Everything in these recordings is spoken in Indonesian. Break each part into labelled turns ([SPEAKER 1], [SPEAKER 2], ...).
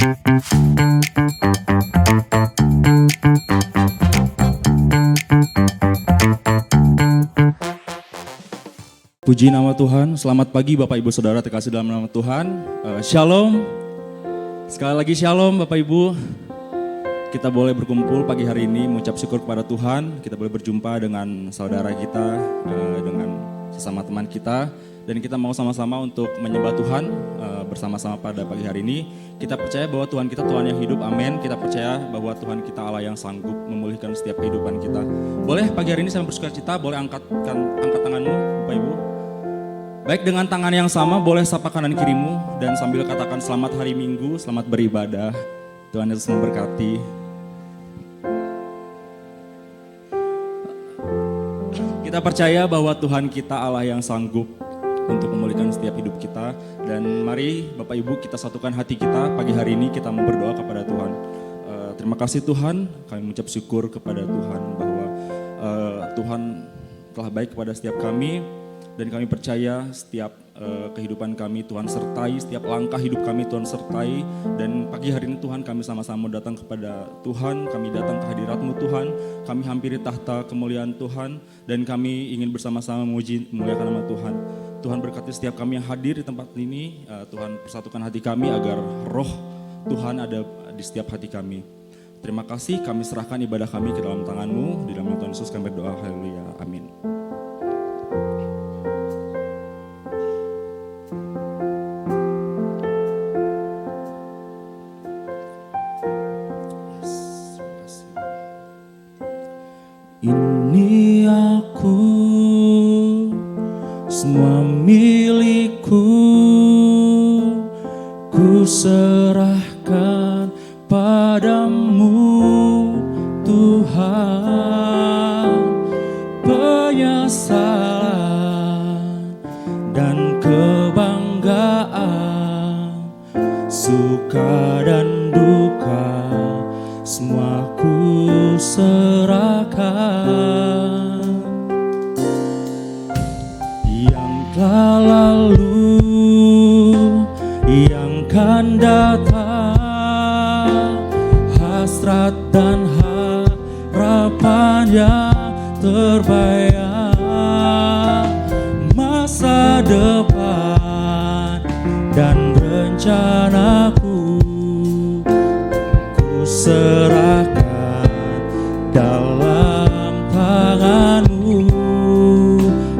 [SPEAKER 1] Puji nama Tuhan, selamat pagi Bapak Ibu Saudara terkasih dalam nama Tuhan. Shalom, sekali lagi shalom Bapak Ibu. Kita boleh berkumpul pagi hari ini mengucap syukur kepada Tuhan. Kita boleh berjumpa dengan saudara kita, dengan sesama teman kita. Dan kita mau sama-sama untuk menyembah Tuhan bersama-sama pada pagi hari ini. Kita percaya bahwa Tuhan kita Tuhan yang hidup, amin. Kita percaya bahwa Tuhan kita Allah yang sanggup memulihkan setiap kehidupan kita. Boleh pagi hari ini saya bersukacita, boleh angkat tanganmu Bapak Ibu. Baik, dengan tangan yang sama boleh sapa kanan kirimu dan sambil katakan selamat hari Minggu, selamat beribadah. Tuhan Yesus memberkati. Kita percaya bahwa Tuhan kita Allah yang sanggup untuk memulihkan setiap hidup kita. Dan mari Bapak Ibu kita satukan hati kita pagi hari ini, kita mau berdoa kepada Tuhan. Terima kasih Tuhan, kami mengucap syukur kepada Tuhan bahwa Tuhan telah baik kepada setiap kami. Dan kami percaya setiap kehidupan kami Tuhan sertai, setiap langkah hidup kami Tuhan sertai. Dan pagi hari ini Tuhan kami sama-sama datang kepada Tuhan, kami datang ke hadirat-Mu Tuhan. Kami hampiri tahta kemuliaan Tuhan dan kami ingin bersama-sama memuliakan nama Tuhan. Tuhan berkati setiap kami yang hadir di tempat ini, Tuhan persatukan hati kami agar roh Tuhan ada di setiap hati kami. Terima kasih, kami serahkan ibadah kami ke dalam tangan-Mu, di dalam nama Tuhan Yesus kami berdoa, haleluya, amin. Ini aku, semua milikku, ku serahkan padamu Tuhan. Penyesalan dan kebanggaan, suka dan duka, semua ku serahkan. Yang telah lalu, yang kan datang, hasrat dan harapan yang terbayang, masa depan dan rencanaku, ku serahkan dalam tangan-Mu.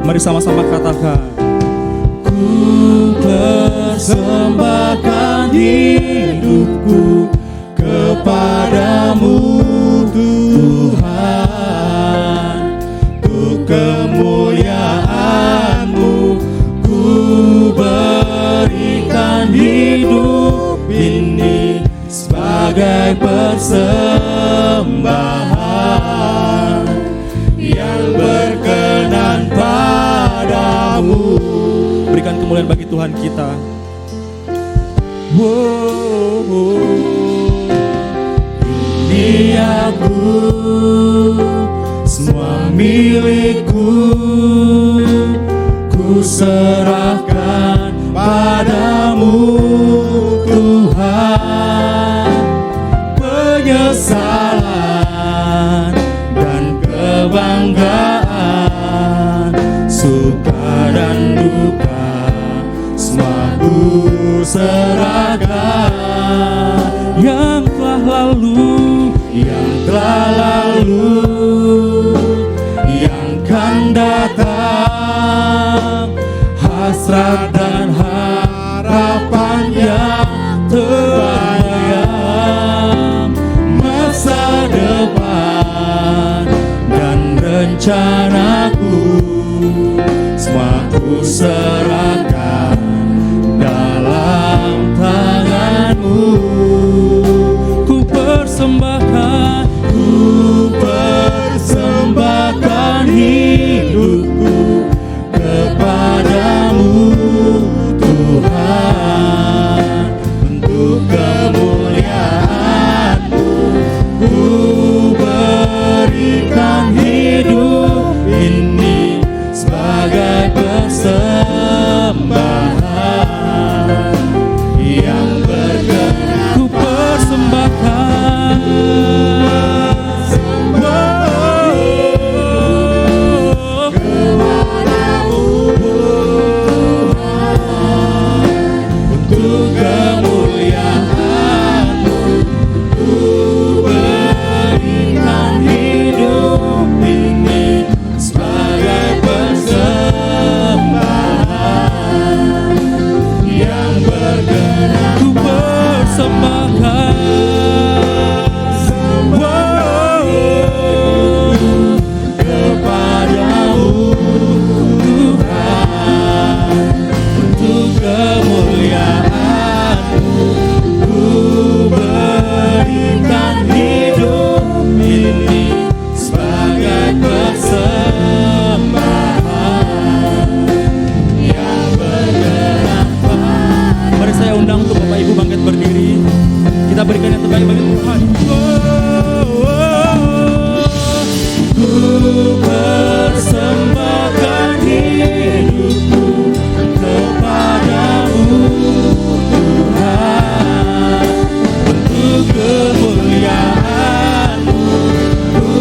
[SPEAKER 1] Mari sama-sama katakan, ku persembahkan hidupku kepadamu Tuhan, untuk kemuliaan-Mu ku berikan hidup ini sebagai persembahan yang berkenan padamu. Berikan kemuliaan bagi Tuhan kita. Ini aku, semua milikku, ku serahkan padamu Tuhan. Penyesalan dan kebanggaan, suka dan duka, semua ku serahkan. Yang telah lalu, yang telah lalu, yang kan datang, hasrat dan harapan yang terbayang, masa depan dan rencanaku, semua ku serahkan dalam tangan-Mu. Ku persembahkan hidupku kepadamu Tuhan, untuk kemuliaan-Mu ku berikan hidup ini berikan yang terbaik bagi Tuhan. Ku persembahkan hidupku kepadamu Tuhan, untuk kemuliaan-Mu. Ku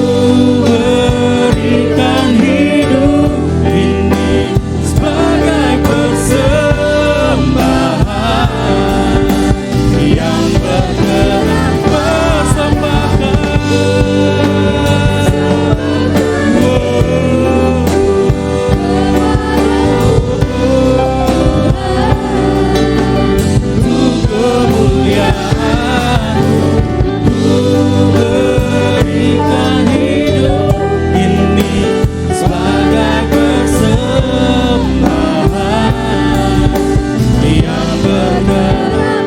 [SPEAKER 1] berikan hidup ini sebagai persembahan yang berkenan persembahkan.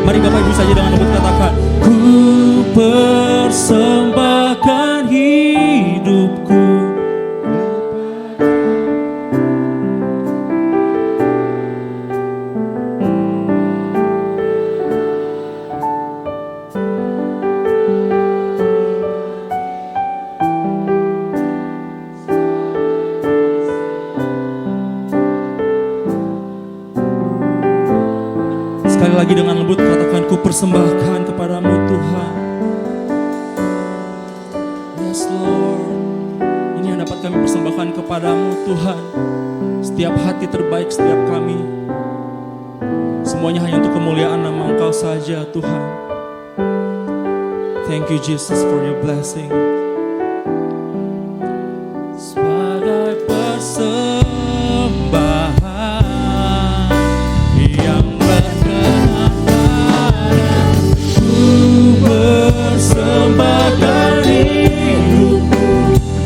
[SPEAKER 1] Mari Bapak Ibu saja dengan lembut katakan, ku persembahkan hidupku. Sekali lagi dengan lembut katakan, ku persembahkan kepadamu Tuhan. Yes Lord, ini yang dapat kami persembahkan kepadamu Tuhan. Setiap hati terbaik, setiap kami, semuanya hanya untuk kemuliaan nama Engkau saja Tuhan. Thank you Jesus for your blessing. Sebagai persembahan yang persembahkan hidupku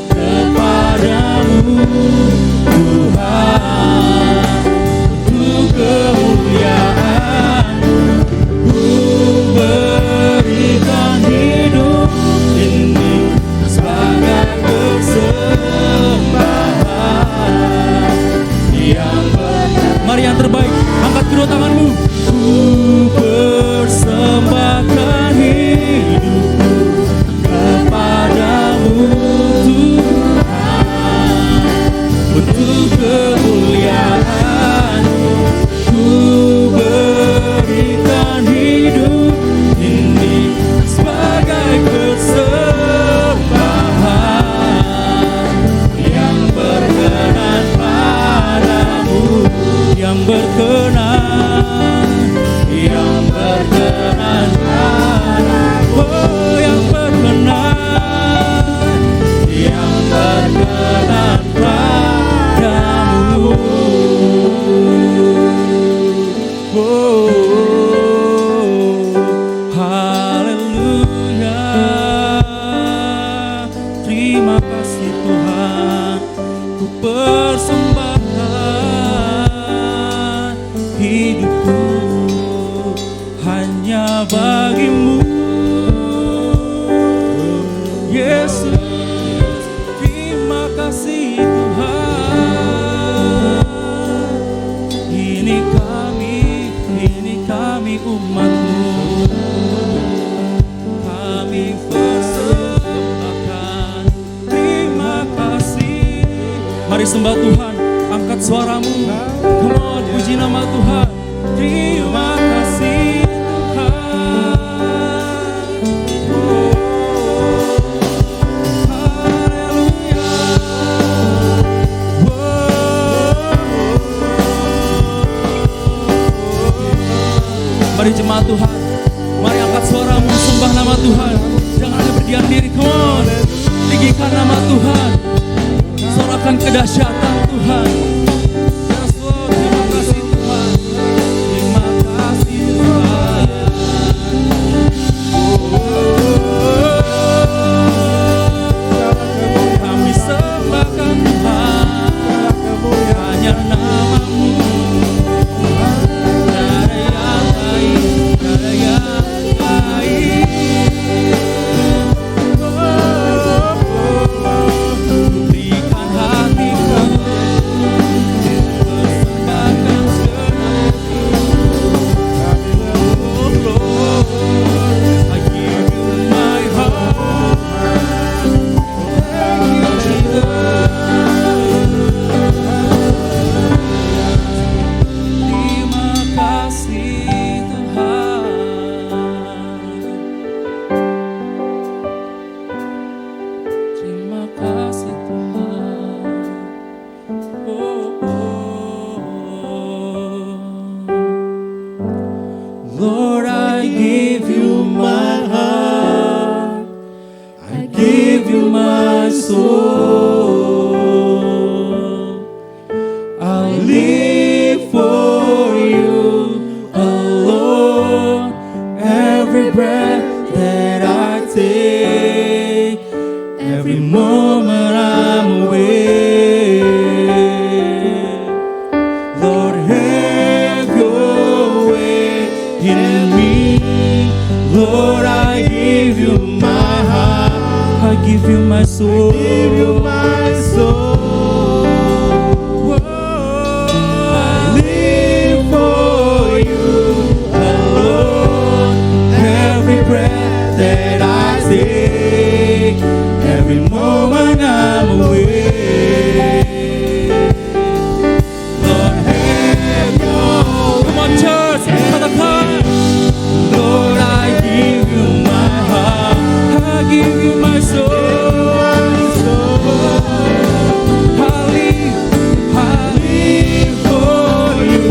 [SPEAKER 1] kepadamu Tuhan, untuk kemuliaan-Mu. Ku berikan hidup ini sebagai persembahan yang mari yang terbaik, angkat kedua tanganmu. Ku persembahkan hidupku kepadamu Tuhan, untuk kemuliaan-Mu. Ku berikan hidup ini sebagai persembahan yang berkenan padamu, yang berkenan, yang berkenan padamu, oh, yang berkenan, yang berkenan padamu. Oh, haleluya. Terima kasih Tuhan, ku persembahkan hidupku hanya bagi-Mu Yesus. Terima kasih Tuhan, ini kami umat-Mu, kami persembahkan terima kasih. Mari sembah Tuhan, angkat suaramu, come on, puji nama Tuhan. Terima kasih Tuhan, oh, haleluya, mari jemaat Tuhan, mari angkat suaramu, sembah nama Tuhan. Jangan hanya berdiam diri, come on, tinggikan nama Tuhan, sorakan kedahsyatan Tuhan. Yes Lord, terima kasih Tuhan, terima kasih Tuhan. Kami sembahkan Tuhan, hanya nama-Mu. Tiada yang lain, tiada yang lain. Berikan hatiku soul. I live for you alone. Every breath that I take, every moment I'm awake. Lord, have your way in me. Lord, I give you my heart, I give you my soul, I give you my soul. I live for you alone. Every breath that I take, every moment I'm awake. Lord, have your way. Come on, church, katakan. Lord, I give you my heart, I give you my soul. I live for you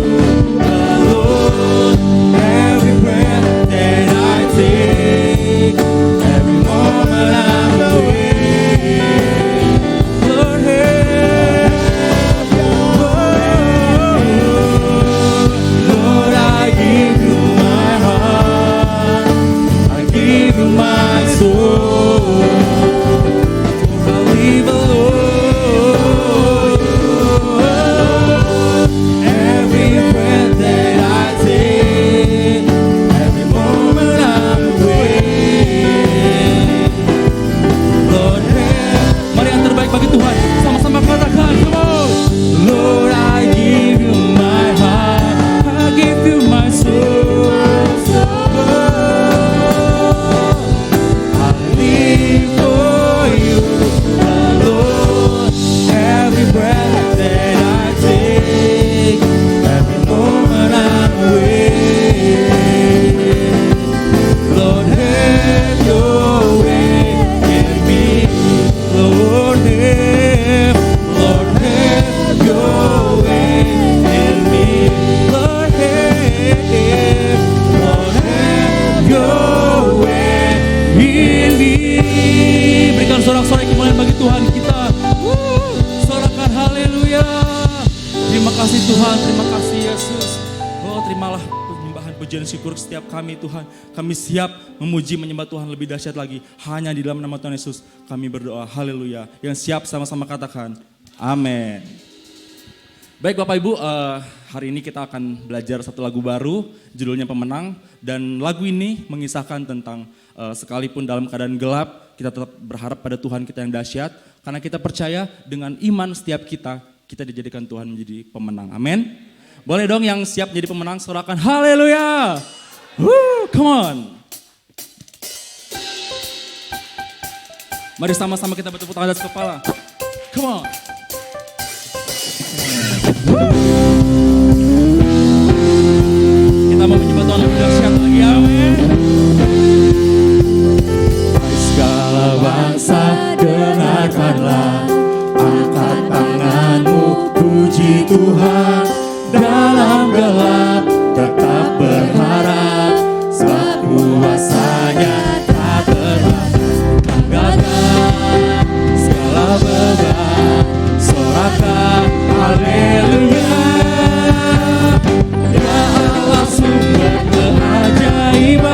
[SPEAKER 1] alone. Every breath that I take, every moment I'm awake. Lord, have your way. Lord, I give you my heart, I give you my soul. I live alone. Every breath that I take, every moment I'm awake. Lord, mari yang terbaik bagi Tuhan, sama-sama katakan, come on. Lord, I give you my heart, I give you my soul. I live for you alone. Every breath that I take, every moment I'm awake. Lord, have your way in me. Lord, have your way in me. Lord, have your way in me. Berikan sorak-sorai kemuliaan bagi Tuhan kita. Sorakan haleluya. Terima kasih Tuhan, terima kasih Yesus. Oh, terimalah penyembahan pujian syukur setiap kami Tuhan. Kami siap memuji menyembah Tuhan lebih dahsyat lagi. Hanya di dalam nama Tuhan Yesus kami berdoa, haleluya. Yang siap sama-sama katakan, amin. Baik Bapak Ibu, hari ini kita akan belajar satu lagu baru, judulnya Pemenang. Dan lagu ini mengisahkan tentang sekalipun dalam keadaan gelap, kita tetap berharap pada Tuhan kita yang dahsyat. Karena kita percaya dengan iman setiap kita dijadikan Tuhan menjadi pemenang. Amin. Boleh dong yang siap jadi pemenang, sorakan haleluya. Come on. Mari sama-sama kita bertepuk tangan atas kepala. Come on. Kita mau menyembah Tuhan lebih dahsyat lagi, amin. Hai segala bangsa, dengarkanlah, angkat tanganmu, puji Tuhan. Dalam gelap tetap berharap, sebab kuasanya tak terbatas. Segala beban, sorakan haleluya. Ya Allah sumber keajaiban.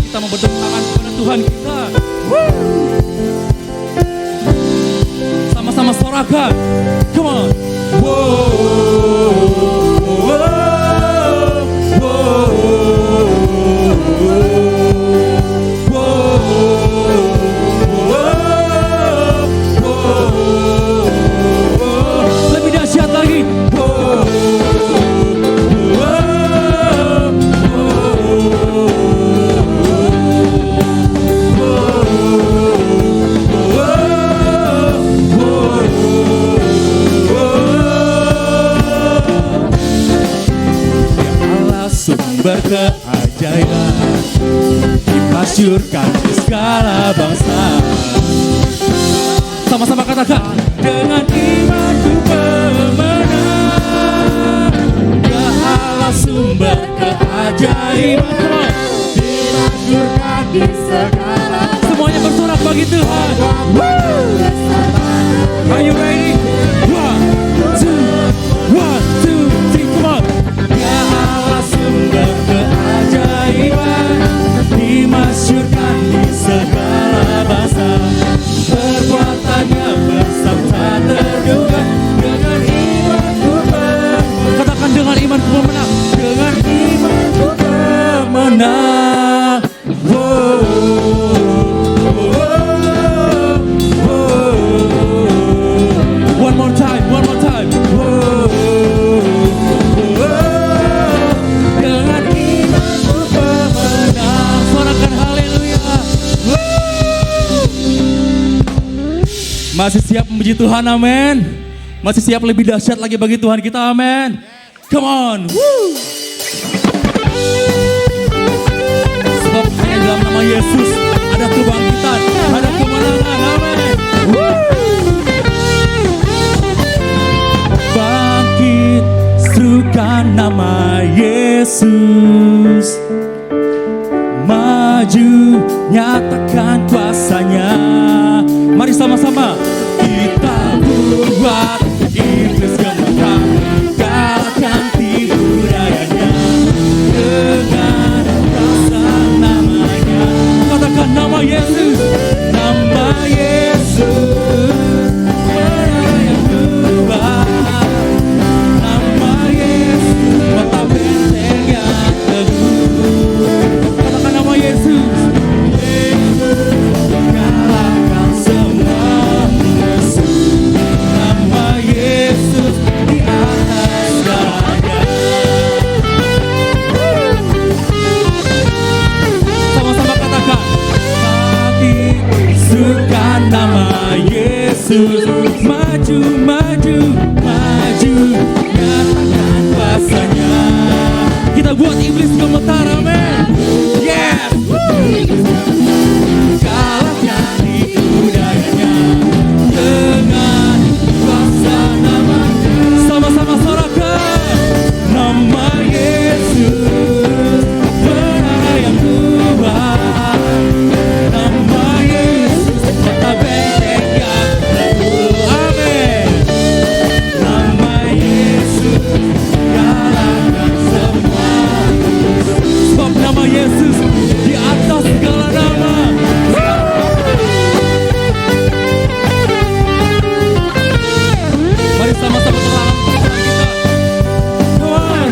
[SPEAKER 1] kita mau bertepuk tangan kepada Tuhan kita. Sama-sama sorakan. Come on. Lebih dahsyat lagi. Sumber keajaiban dimasyurkan di segala bangsa. Sama-sama katakan, dengan imanku pemenang. Ya Allah sumber keajaiban dimasyurkan di segala. Semuanya bersorak bagi Tuhan. Are you ready? One, two, three, come on. Ya Allah sumber keajaiban dimasyurkan di segala bahasa. Perbuatannya besar tak terduga. Dengan imanku pemenang. Katakan dengan imanku pemenang. Dengan imanku pemenang. One more time. Dengan imanku pemenang. Sorakan haleluya. Masih siap memuji Tuhan, amin. Masih siap lebih dahsyat lagi bagi Tuhan kita, amin. Come on. Sebab hanya dalam nama Yesus ada kebangkitan, ada kemenangan, amin. Bangkit, serukan nama Yesus. Maju, nyatakan kuasanya. Mari sama-sama kita buat iblis gemetar, kalahkan tipu dayanya dengan rasa namanya. Katakan nama Yesus, nama Yesus, mana yang kuat. Nama Yesus, mata benteng yang teguh. Katakan nama Yesus. Kalahkan semua musuh. Nama Yesus di atas segalanya. Sama-sama katakan. Mati sukan nama Yesus. Maju, maju, maju. Nyatakan kuasanya. Kita buat iblis gemetar, amin. Yes. Kalahkan tipu dayanya dengan kuasa nama. Sama-sama sorakan nama Yesus, menara yang kuat. Nama Yesus, mata benteng yang teguh, amin. Nama Yesus, kalahkan semua. Sebab nama Yesus di atas segala nama. Mari sama-sama terang Tuhan kita. Tuhan.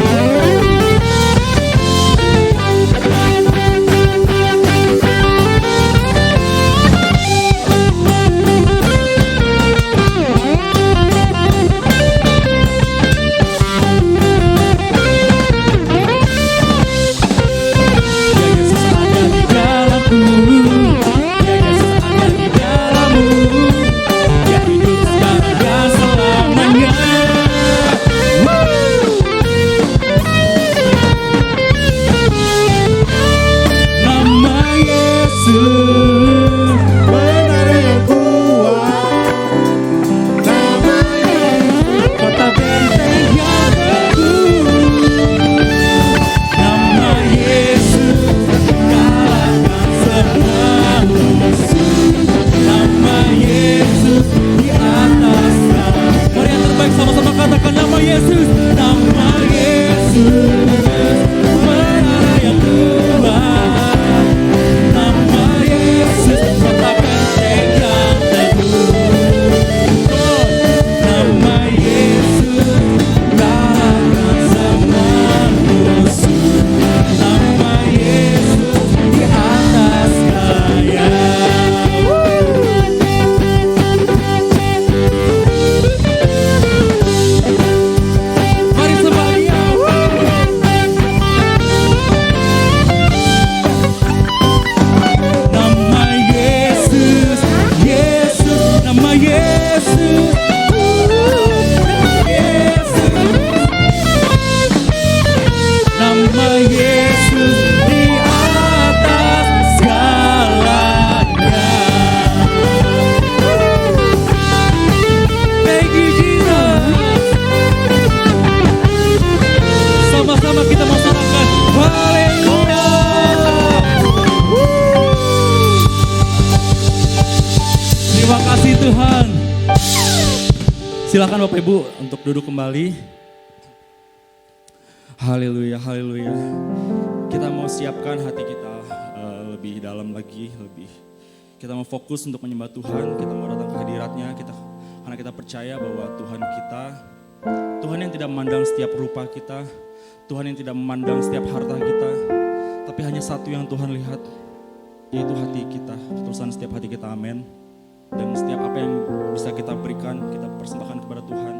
[SPEAKER 1] Ya Yesus ada di dalamku. Ya Yesus ada di dalammu. Ya hidup sekarang dan selamanya. Nama Yesus, menara yang kuat. Nama Yesus, kota benteng yang teguh. Nama Yesus, kalahkan semua musuh. Nama Yesus di atas segala. Mari yang terbaik sama-sama katakan nama Yesus. Nama Yesus, menara yang kuat. Tuhan. Silakan Bapak Ibu untuk duduk kembali. Haleluya, haleluya. Kita mau siapkan hati kita lebih dalam lagi, kita mau fokus untuk menyembah Tuhan, kita mau datang ke hadiratnya, karena kita percaya bahwa Tuhan kita, Tuhan yang tidak memandang setiap rupa kita, Tuhan yang tidak memandang setiap harta kita, tapi hanya satu yang Tuhan lihat, yaitu hati kita, ketulusan setiap hati kita, amin. Dan setiap apa yang bisa kita berikan, kita persembahkan kepada Tuhan,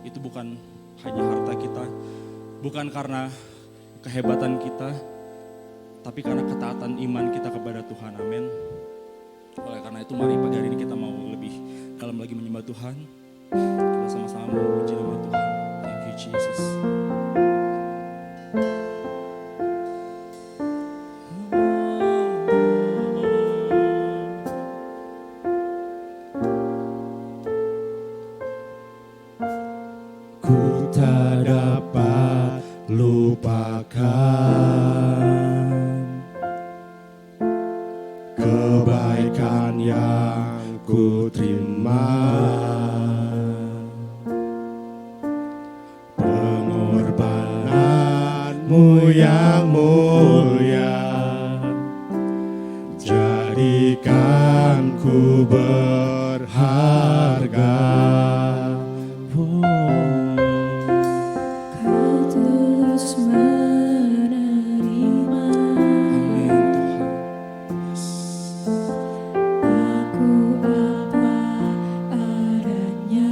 [SPEAKER 1] itu bukan hanya harta kita, bukan karena kehebatan kita, tapi karena ketaatan iman kita kepada Tuhan, amin. Oleh karena itu mari pagi hari ini kita mau lebih dalam lagi menyembah Tuhan. Kita sama-sama memuji nama Tuhan. Thank you Jesus.
[SPEAKER 2] Ku tak dapat lupakan kebaikan yang ku terima, pengorbananmu yang mulia, jadikan ku berharga.
[SPEAKER 3] Kau tulus menerima aku apa adanya,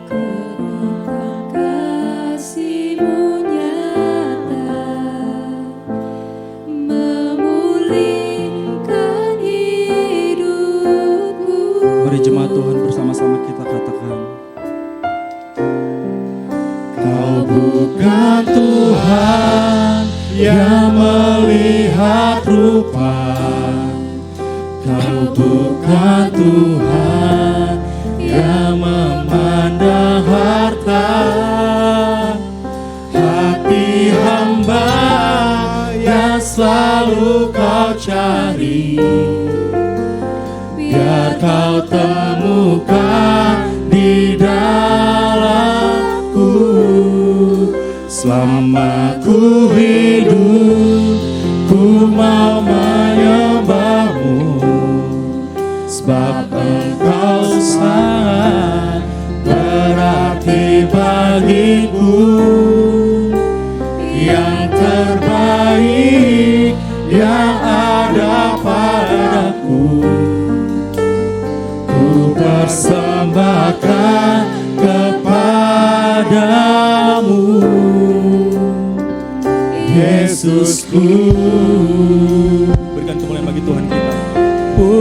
[SPEAKER 3] kebenaran kasih-Mu nyata memulihkan hidupku.
[SPEAKER 1] Mari jemaat Tuhan bersama-sama kita katakan,
[SPEAKER 2] Kau bukan Tuhan yang melihat rupa, Kau bukan Tuhan yang memandang harta, hati hamba yang selalu Kau cari, biar Kau temukan di dalamku. Selama ku hidup, ku mau menyembah-Mu, sebab Engkau sangat berarti bagiku. Yang terbaik yang ada padaku, ku persembahkan kepadamu, Yesusku.
[SPEAKER 1] berikan kemuliaan bagi Tuhan kita.
[SPEAKER 2] Ku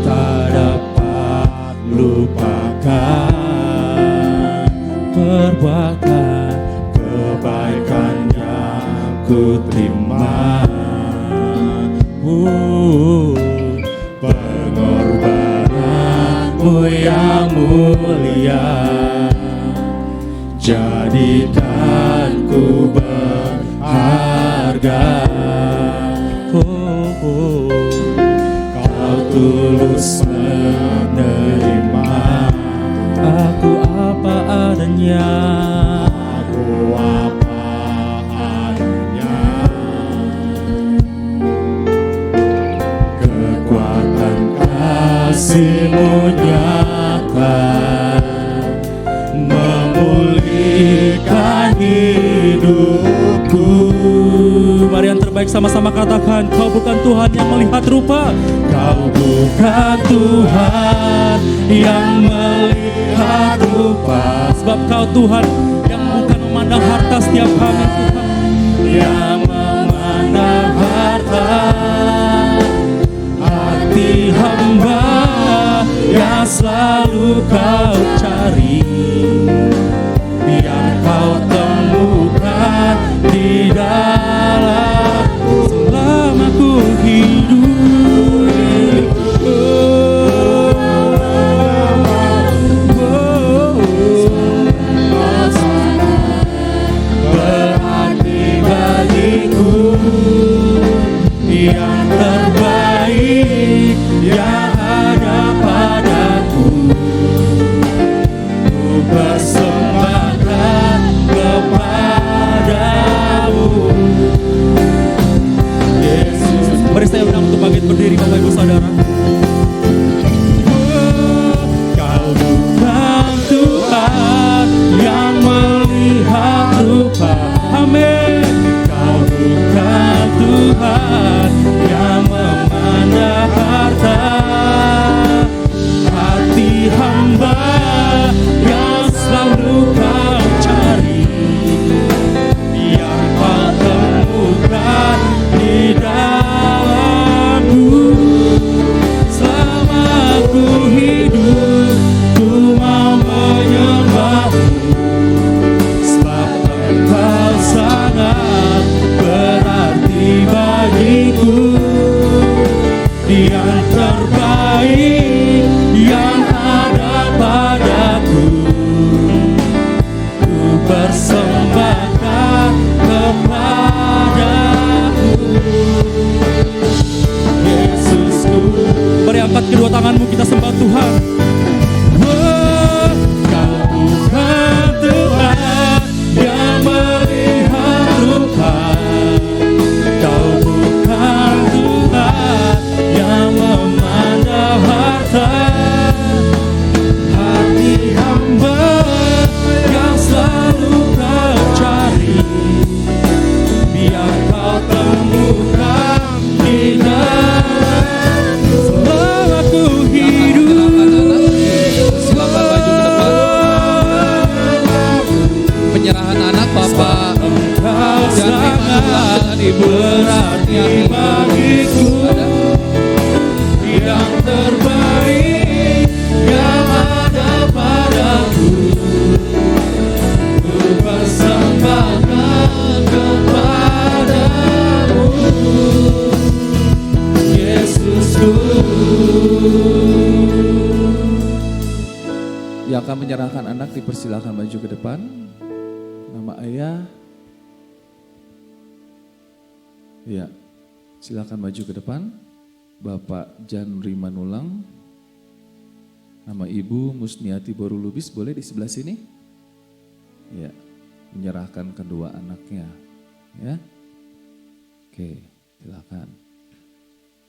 [SPEAKER 2] tak dapat lupakan perbuatan kebaikan yang ku terima, pengorbananmu yang mulia, jadikan ku berharga. Kau tulus menerima aku apa adanya, aku apa adanya. Kekuatan kasih-Mu nyata memulihkan hidupku.
[SPEAKER 1] Mari yang terbaik sama-sama katakan, Kau bukan Tuhan yang melihat rupa,
[SPEAKER 2] Kau bukan Tuhan yang melihat rupa,
[SPEAKER 1] sebab Kau Tuhan yang bukan memandang harta setiap kami, Tuhan.
[SPEAKER 2] yang memandang harta, hati hamba yang selalu Kau cari, biar Kau temukan di dalamku. Selama ku hidup, berarti bagiku. amin. Kau bukan Tuhan yang memandang harta, hati hamba yang selalu kau cari, yang kau temukan di dalamku. Selama ku hidup, ku mau menyembahmu, sebab Engkau sangat berarti bagiku. Yang terbaik yang ada padaku, ku persembahkan kepadamu, Yesusku. Mari angkat kedua tanganmu, kita sembah Tuhan. Oh, Kau bukan Tuhan yang melihat rupa, Kau bukan Tuhan yang memandang harta, hati hamba yang selalu kau cari, biar kau temukan di dalamku. Selama ku hidup,
[SPEAKER 4] Silakan maju ke depan. Penyerahan anak Bapak
[SPEAKER 2] Engkau
[SPEAKER 4] dan Rima
[SPEAKER 2] sangat
[SPEAKER 4] dengan Ibu
[SPEAKER 2] berarti bagiku.
[SPEAKER 4] Ada.
[SPEAKER 2] Yang terbaik yang ada padaku, ku persembahkan kepadamu, Yesusku.
[SPEAKER 4] Yang akan menyerahkan anak dipersilakan maju ke depan. Nama ayah. Ya, silakan maju ke depan. Bapak Jan Rimanulang. Nama Ibu Musniati Borulubis, boleh di sebelah sini? Ya, menyerahkan kedua anaknya. Ya, oke, silakan.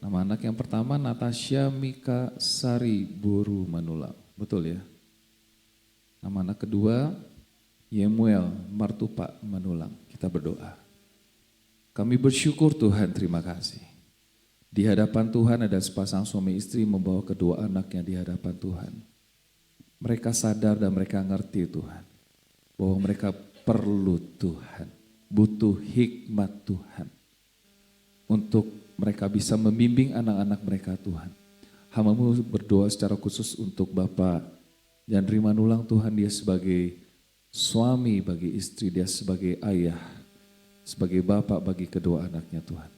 [SPEAKER 4] Nama anak yang pertama Natasha Mika Sari Boru Manulang, betul ya? Nama anak kedua Yemuel Martupa Manulang. Kita berdoa. Kami bersyukur Tuhan, terima kasih. Di hadapan Tuhan ada sepasang suami istri membawa kedua anaknya di hadapan Tuhan. Mereka sadar dan mereka ngerti Tuhan, bahwa mereka perlu Tuhan, butuh hikmat Tuhan, untuk mereka bisa membimbing anak-anak mereka Tuhan. Hamba-Mu berdoa secara khusus untuk Bapak Jan Rimanulang Tuhan, dia sebagai suami bagi istri, dia sebagai ayah, sebagai bapak bagi kedua anaknya Tuhan.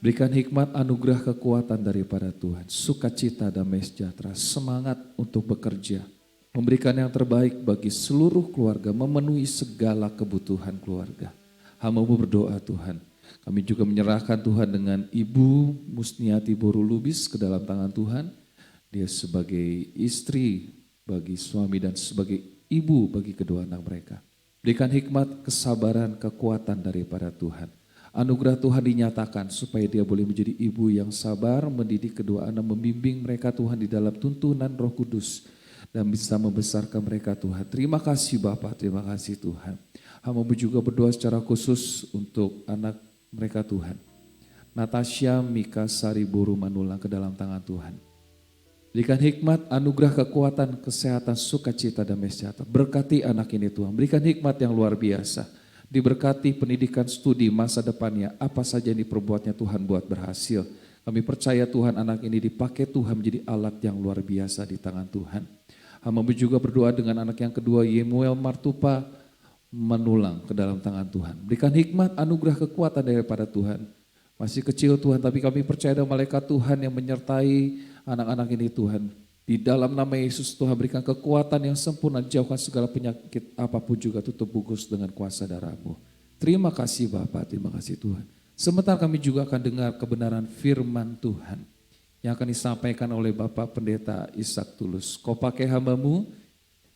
[SPEAKER 4] Berikan hikmat, anugerah, kekuatan daripada Tuhan, sukacita, damai sejahtera, semangat untuk bekerja, memberikan yang terbaik bagi seluruh keluarga, memenuhi segala kebutuhan keluarga. Hamba-Mu berdoa Tuhan, kami juga menyerahkan Tuhan dengan Ibu Musniati Borulubis ke dalam tangan Tuhan. Dia sebagai istri bagi suami dan sebagai ibu bagi kedua anak mereka. Berikan hikmat, kesabaran, kekuatan daripada Tuhan. Anugerah Tuhan dinyatakan supaya dia boleh menjadi ibu yang sabar, mendidik kedua anak, membimbing mereka Tuhan di dalam tuntunan Roh Kudus dan bisa membesarkan mereka Tuhan. Terima kasih Bapak, terima kasih Tuhan. Hamba-Mu juga berdoa secara khusus untuk anak mereka Tuhan. Natasha Mika Sari Boru Manulang ke dalam tangan Tuhan. Berikan hikmat, anugerah, kekuatan, kesehatan, sukacita, damai sejahtera. Berkati anak ini Tuhan, berikan hikmat yang luar biasa. Diberkati pendidikan, studi, masa depannya, apa saja yang diperbuatnya Tuhan buat berhasil. Kami percaya Tuhan anak ini dipakai Tuhan menjadi alat yang luar biasa di tangan Tuhan. Hamba-Mu juga berdoa dengan anak yang kedua, Yemuel Martupa Manulang ke dalam tangan Tuhan. Berikan hikmat, anugerah, kekuatan daripada Tuhan. Masih kecil Tuhan, tapi kami percaya ada malaikat Tuhan yang menyertai anak-anak ini Tuhan. Di dalam nama Yesus Tuhan berikan kekuatan yang sempurna, jauhkan segala penyakit apapun juga, tutup bungkus dengan kuasa darah-Mu. Terima kasih Bapak, terima kasih Tuhan. Sebentar kami juga akan dengar kebenaran firman Tuhan yang akan disampaikan oleh Bapak Pendeta Ishak Tulus. Kau pakai hamba-Mu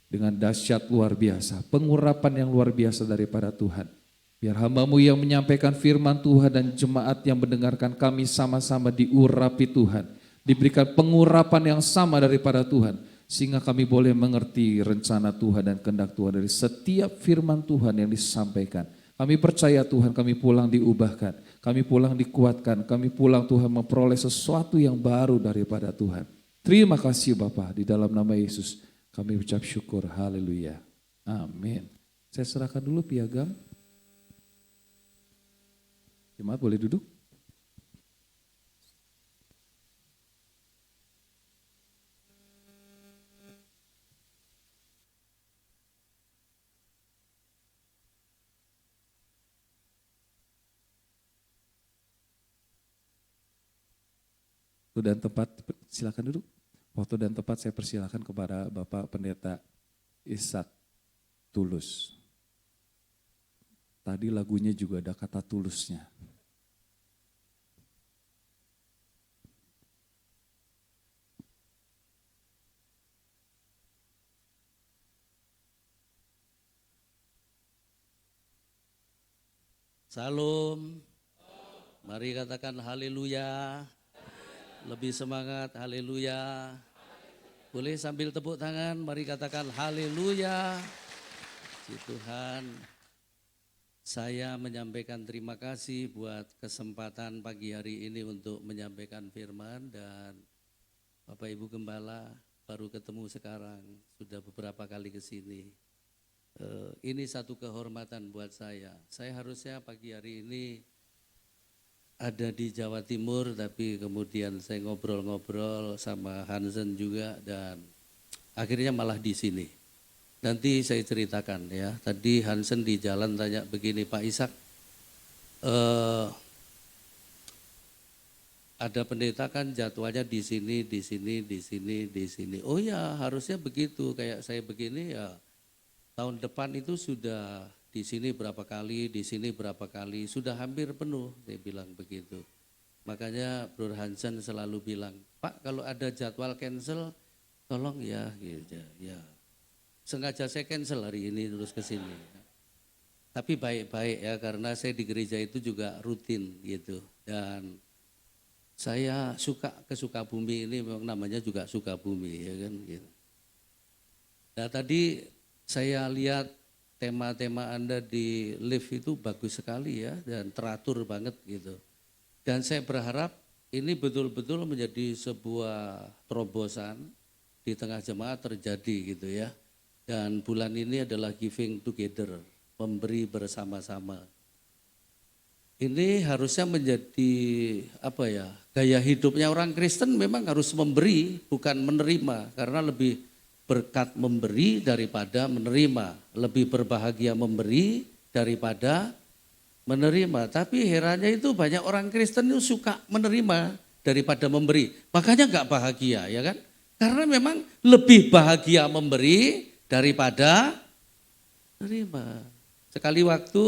[SPEAKER 4] dengan dahsyat luar biasa, pengurapan yang luar biasa daripada Tuhan. Biar hamba-Mu yang menyampaikan firman Tuhan dan jemaat yang mendengarkan kami sama-sama diurapi Tuhan. Diberikan pengurapan yang sama daripada Tuhan. Sehingga kami boleh mengerti rencana Tuhan dan kehendak Tuhan dari setiap firman Tuhan yang disampaikan. Kami percaya Tuhan, kami pulang diubahkan, kami pulang dikuatkan, kami pulang Tuhan memperoleh sesuatu yang baru daripada Tuhan. Terima kasih Bapa, di dalam nama Yesus kami ucap syukur, haleluya, amin. Saya serahkan dulu piagam. Jemaat boleh duduk. Waktu dan tempat, silakan duduk. Waktu dan tempat saya persilakan kepada Bapak Pendeta Ishak Tulus. Tadi lagunya juga ada kata tulusnya.
[SPEAKER 2] Salam. Mari katakan haleluya. Lebih semangat, haleluya. Boleh sambil tepuk tangan, mari katakan haleluya. Puji Tuhan. Saya menyampaikan terima kasih buat kesempatan pagi hari ini untuk menyampaikan firman, dan Bapak Ibu Gembala baru ketemu sekarang, sudah beberapa kali ke sini. Ini satu kehormatan buat saya. Saya harusnya pagi hari ini ada di Jawa Timur, tapi kemudian saya ngobrol-ngobrol sama Hansen juga dan akhirnya malah di sini. Nanti saya ceritakan ya. Tadi Hansen di jalan tanya begini, Pak Ishak, ada pendeta kan jadwalnya di sini, di sini, di sini, di sini. Oh ya, harusnya begitu. Kayak saya begini ya, tahun depan itu sudah di sini berapa kali, di sini berapa kali, sudah hampir penuh, saya bilang begitu. Makanya Bro Hansen selalu bilang, Pak kalau ada jadwal cancel, tolong ya, gitu ya. Sengaja saya cancel hari ini terus ke sini. Tapi baik-baik ya, karena saya di gereja itu juga rutin gitu. Dan saya suka ke Sukabumi ini, memang namanya juga Sukabumi ya kan gitu. Nah tadi saya lihat tema-tema Anda di live itu bagus sekali ya, dan teratur banget gitu. Dan saya berharap ini betul-betul menjadi sebuah terobosan di tengah jemaat terjadi gitu ya. Dan bulan ini adalah giving together, memberi bersama-sama. Ini harusnya menjadi apa ya, gaya hidupnya orang Kristen memang harus memberi, bukan menerima, karena lebih berkat memberi daripada menerima, lebih berbahagia memberi daripada menerima. Tapi herannya itu banyak orang Kristen itu suka menerima daripada memberi, makanya gak bahagia ya kan, karena memang lebih bahagia memberi daripada menerima. Sekali waktu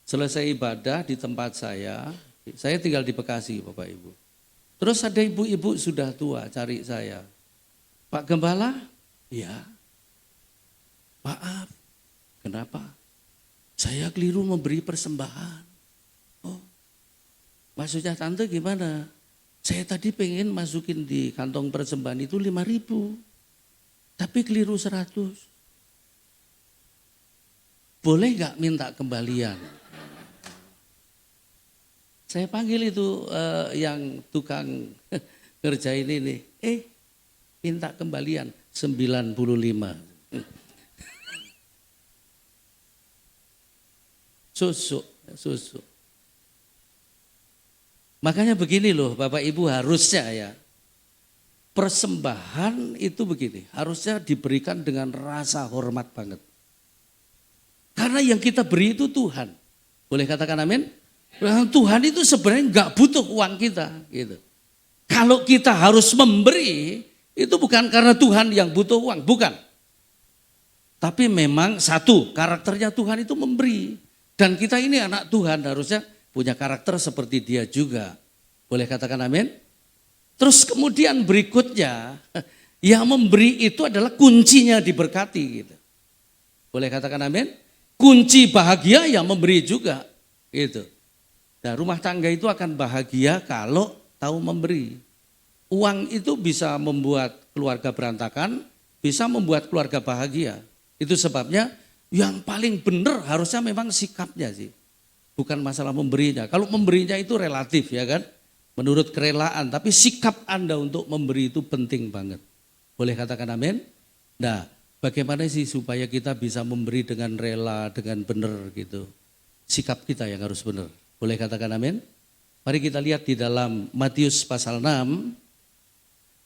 [SPEAKER 2] selesai ibadah di tempat saya tinggal di Bekasi Bapak Ibu, terus ada ibu-ibu sudah tua cari saya, Pak Gembala, ya, maaf, kenapa? Saya keliru memberi persembahan. Oh, maksudnya tante gimana? Saya tadi pengen masukin di kantong persembahan itu 5.000, tapi keliru 100. Boleh gak minta kembalian? Saya panggil itu yang tukang ngerjain ini, minta kembalian 95. Susu. Makanya begini loh Bapak Ibu, harusnya ya, persembahan itu begini, harusnya diberikan dengan rasa hormat banget. Karena yang kita beri itu Tuhan. Boleh katakan amin? Tuhan itu sebenarnya nggak butuh uang kita gitu. Kalau kita harus memberi, itu bukan karena Tuhan yang butuh uang, bukan. Tapi memang satu, karakternya Tuhan itu memberi. Dan kita ini anak Tuhan, harusnya punya karakter seperti dia juga. Boleh katakan amin? Terus kemudian berikutnya, yang memberi itu adalah kuncinya diberkati gitu. Boleh katakan amin? Kunci bahagia yang memberi juga gitu. Nah, rumah tangga itu akan bahagia kalau tahu memberi. Uang itu bisa membuat keluarga berantakan, bisa membuat keluarga bahagia. Itu sebabnya Yang paling benar harusnya memang sikapnya sih. Bukan masalah memberinya. Kalau memberinya itu relatif ya kan. Menurut kerelaan. Tapi sikap Anda untuk memberi itu penting banget. Boleh katakan amin? Nah, bagaimana sih supaya kita bisa memberi dengan rela, dengan benar gitu. Sikap kita yang harus benar. Boleh katakan amin? Mari kita lihat di dalam Matius pasal 6.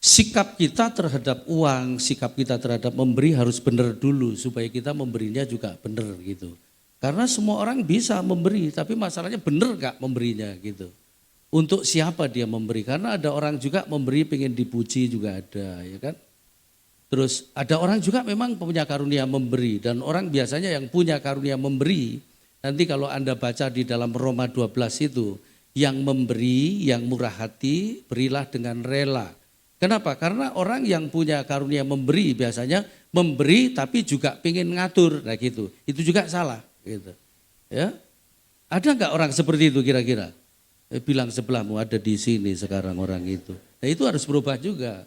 [SPEAKER 2] Sikap kita terhadap uang, sikap kita terhadap memberi harus benar dulu supaya kita memberinya juga benar gitu. Karena semua orang bisa memberi, tapi masalahnya benar gak memberinya gitu. Untuk siapa dia memberi? Karena ada orang juga memberi pengen dipuji juga ada ya kan. Terus ada orang juga memang punya karunia memberi dan orang biasanya yang punya karunia memberi. Nanti kalau Anda baca di dalam Roma 12 itu, yang memberi, yang murah hati, berilah dengan rela. Kenapa? Karena orang yang punya karunia memberi biasanya memberi tapi juga pengen ngatur, nah gitu. Itu juga salah, gitu. Ya, ada nggak orang seperti itu kira-kira? Bilang sebelahmu ada di sini sekarang orang itu. Nah itu harus berubah juga.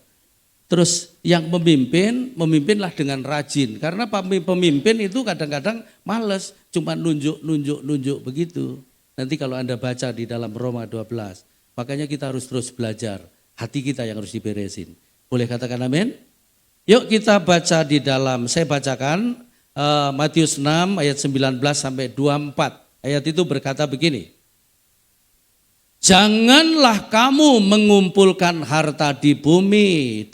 [SPEAKER 2] Terus yang memimpin, memimpinlah dengan rajin. Karena pemimpin itu kadang-kadang males, cuma nunjuk begitu. Nanti kalau Anda baca di dalam Roma 12, makanya kita harus terus belajar. Hati kita yang harus diberesin. Boleh katakan amin? Yuk kita baca di dalam, saya bacakan Matius 6 ayat 19 sampai 24. Ayat itu berkata begini. Janganlah kamu mengumpulkan harta di bumi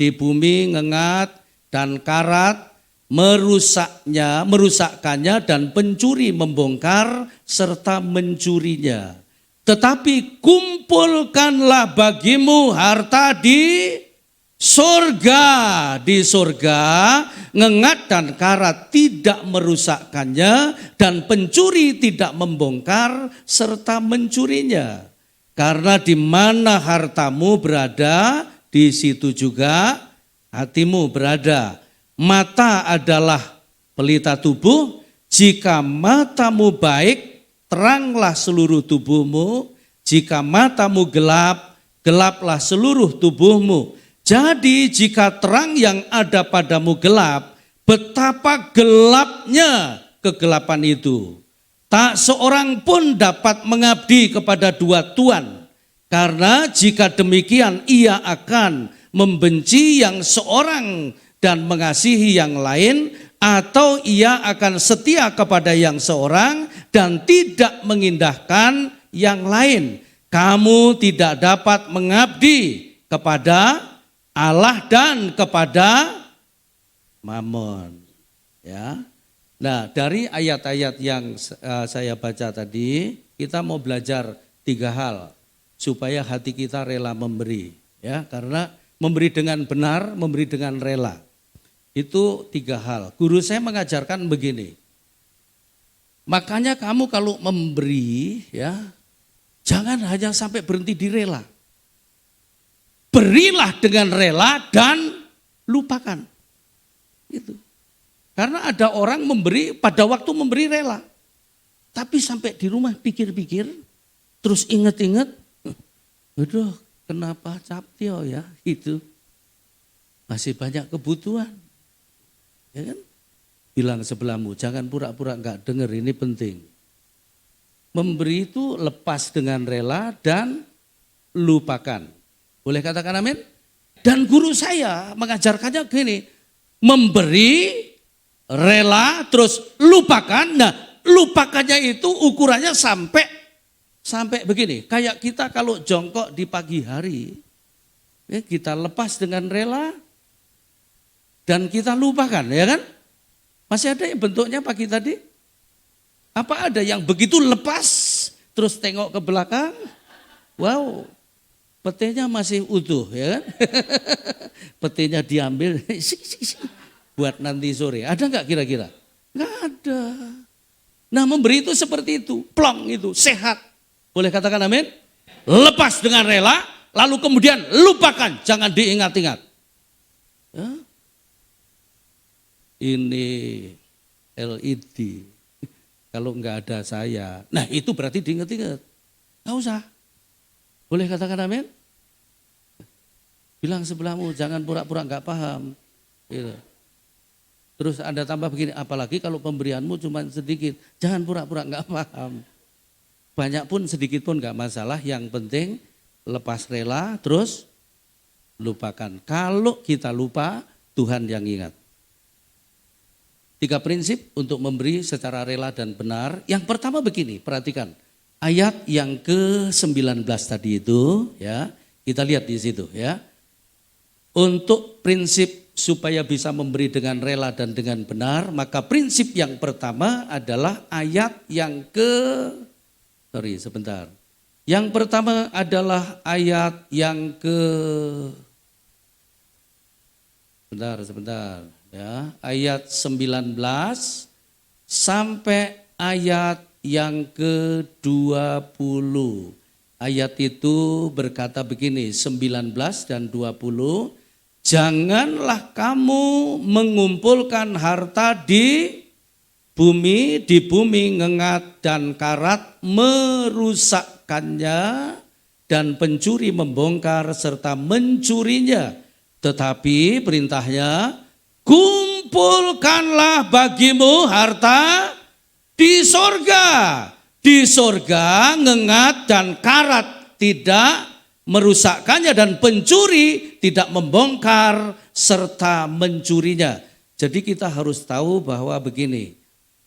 [SPEAKER 2] ngengat dan karat, merusakkannya dan pencuri membongkar serta mencurinya. Tetapi kumpulkanlah bagimu harta di surga. Di surga ngengat dan karat tidak merusakkannya dan pencuri tidak membongkar serta mencurinya. Karena di mana hartamu berada, di situ juga hatimu berada. Mata adalah pelita tubuh, jika matamu baik, teranglah seluruh tubuhmu, jika matamu gelap, gelaplah seluruh tubuhmu. Jadi jika terang yang ada padamu gelap, betapa gelapnya kegelapan itu. Tak seorang pun dapat mengabdi kepada dua tuan, karena jika demikian ia akan membenci yang seorang dan mengasihi yang lain, atau ia akan setia kepada yang seorang dan tidak mengindahkan yang lain. Kamu tidak dapat mengabdi kepada Allah dan kepada Mammon. Ya. Nah, dari ayat-ayat yang saya baca tadi, kita mau belajar 3 hal supaya hati kita rela memberi, ya. Karena memberi dengan benar, memberi dengan rela. Itu 3 hal. Guru saya mengajarkan begini. Makanya kamu kalau memberi, ya, jangan hanya sampai berhenti di rela. Berilah dengan rela dan lupakan. Gitu. Karena ada orang memberi, pada waktu memberi rela. Tapi sampai di rumah pikir-pikir, terus inget-inget, aduh kenapa captio ya, gitu. Masih banyak kebutuhan. Ya kan? Bilang sebelahmu, jangan pura-pura enggak dengar, ini penting. Memberi itu lepas dengan rela dan lupakan. Boleh katakan amin? Dan guru saya mengajarkannya gini, memberi, rela, terus lupakan. Nah, lupakannya itu ukurannya sampai begini. Kayak kita kalau jongkok di pagi hari, ya kita lepas dengan rela dan kita lupakan, ya kan? Masih ada yang bentuknya pagi tadi? Apa ada yang begitu lepas, terus tengok ke belakang? Wow, petenya masih utuh, ya kan? Petenya diambil, buat nanti sore. Ada nggak kira-kira? Nggak ada. Nah, memberi itu seperti itu, plong itu, sehat. Boleh katakan amin? Lepas dengan rela, lalu kemudian lupakan, jangan diingat-ingat. Ya? Ini LED, kalau nggak ada saya, nah itu berarti diingat-ingat. Nggak usah. Boleh katakan amin? Bilang sebelahmu, jangan pura-pura nggak paham. Gitu. Terus Anda tambah begini, apalagi kalau pemberianmu cuma sedikit. Jangan pura-pura nggak paham. Banyak pun sedikit pun nggak masalah, yang penting lepas rela terus lupakan. Kalau kita lupa, Tuhan yang ingat. 3 prinsip untuk memberi secara rela dan benar. Yang pertama begini, perhatikan. Ayat yang ke-19 tadi itu, ya, kita lihat di situ, ya. Untuk prinsip supaya bisa memberi dengan rela dan dengan benar, maka prinsip yang pertama adalah ayat yang Yang pertama adalah ayat yang sebentar, ya. Ayat 19 sampai ayat yang ke-20. Ayat itu berkata begini, 19 dan 20. Janganlah kamu mengumpulkan harta di bumi ngengat dan karat merusakkannya dan pencuri membongkar serta mencurinya. Tetapi perintahnya, kumpulkanlah bagimu harta di sorga. Di sorga ngengat dan karat tidak merusakkannya dan pencuri tidak membongkar serta mencurinya. Jadi kita harus tahu bahwa begini,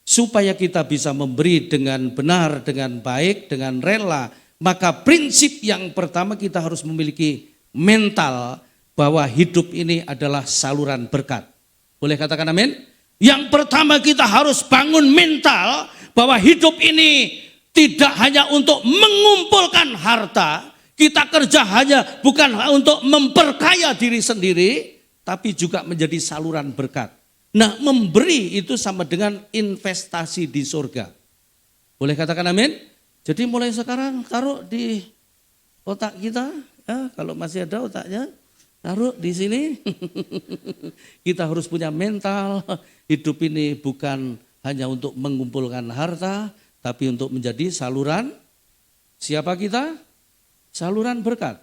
[SPEAKER 2] supaya kita bisa memberi dengan benar, dengan baik, dengan rela, maka prinsip yang pertama kita harus memiliki mental bahwa hidup ini adalah saluran berkat. Boleh katakan amin? Yang pertama kita harus bangun mental bahwa hidup ini tidak hanya untuk mengumpulkan harta, kita kerja hanya bukan untuk memperkaya diri sendiri, tapi juga menjadi saluran berkat. Nah, memberi itu sama dengan investasi di surga. Boleh katakan amin? Jadi mulai sekarang taruh di otak kita, ya, kalau masih ada otaknya, taruh di sini. Kita harus punya mental, hidup ini bukan hanya untuk mengumpulkan harta, tapi untuk menjadi saluran, siapa kita? Saluran berkat.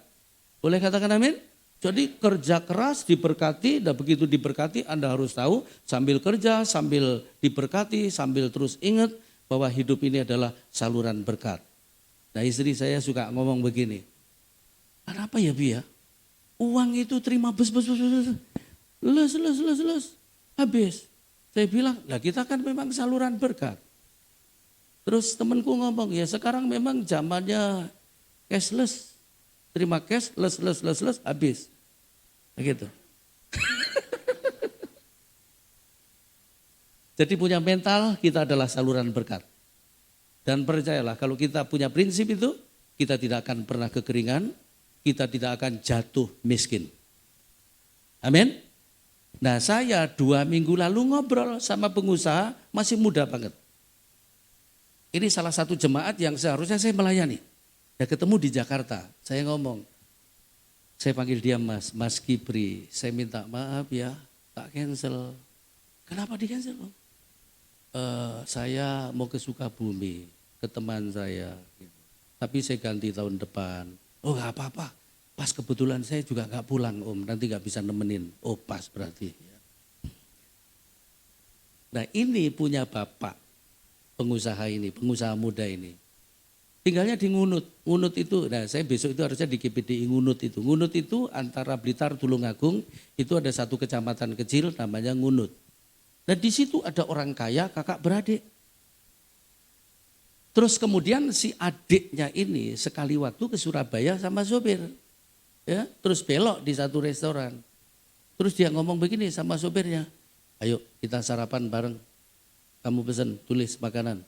[SPEAKER 2] Boleh katakan amin? Jadi kerja keras diberkati, dan begitu diberkati Anda harus tahu sambil kerja, sambil diberkati, sambil terus ingat bahwa hidup ini adalah saluran berkat. Nah, istri saya suka ngomong begini, kenapa ya Bi ya? Uang itu terima les, habis. Saya bilang, lah kita kan memang saluran berkat. Terus temanku ngomong, ya sekarang memang zamannya cashless, terima cash, les, habis. Begitu. Jadi punya mental, kita adalah saluran berkat. Dan percayalah, kalau kita punya prinsip itu, kita tidak akan pernah kekeringan, kita tidak akan jatuh miskin. Amin. Nah, saya 2 minggu lalu ngobrol sama pengusaha, masih muda banget. Ini salah satu jemaat yang seharusnya saya melayani. Ya, ketemu di Jakarta, saya ngomong, saya panggil dia Mas Kipri, saya minta maaf ya, tak cancel. Kenapa di cancel? Saya mau ke Sukabumi, ke teman saya, gitu. Tapi saya ganti tahun depan. Oh gak apa-apa, pas kebetulan saya juga gak pulang om, nanti gak bisa nemenin. Oh pas berarti. Nah ini punya bapak, pengusaha ini, pengusaha muda ini. Tinggalnya di Ngunut. Ngunut itu, nah saya besok itu harusnya di GPDI Ngunut itu. Ngunut itu antara Blitar, Tulungagung, itu ada satu kecamatan kecil namanya Ngunut. Nah di situ ada orang kaya, kakak beradik. Terus kemudian si adiknya ini sekali waktu ke Surabaya sama sopir. Ya, terus belok di satu restoran. Terus dia ngomong begini sama sopirnya, ayo kita sarapan bareng, kamu pesen, tulis makanan.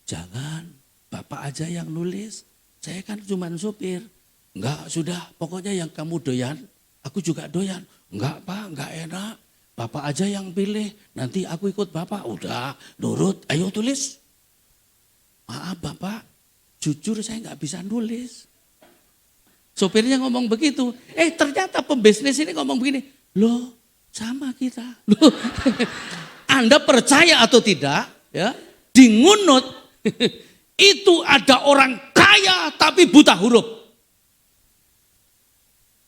[SPEAKER 2] Jangan. Bapak aja yang nulis, saya kan cuma sopir. Enggak, sudah, pokoknya yang kamu doyan, aku juga doyan. Enggak Pak, enggak enak. Bapak aja yang pilih, nanti aku ikut Bapak. Udah, nurut, ayo tulis. Maaf Bapak, jujur saya enggak bisa nulis. Sopirnya ngomong begitu. Ternyata pembisnis ini ngomong begini, loh sama kita. Loh, Anda percaya atau tidak, ya, di Ngunut, itu ada orang kaya tapi buta huruf.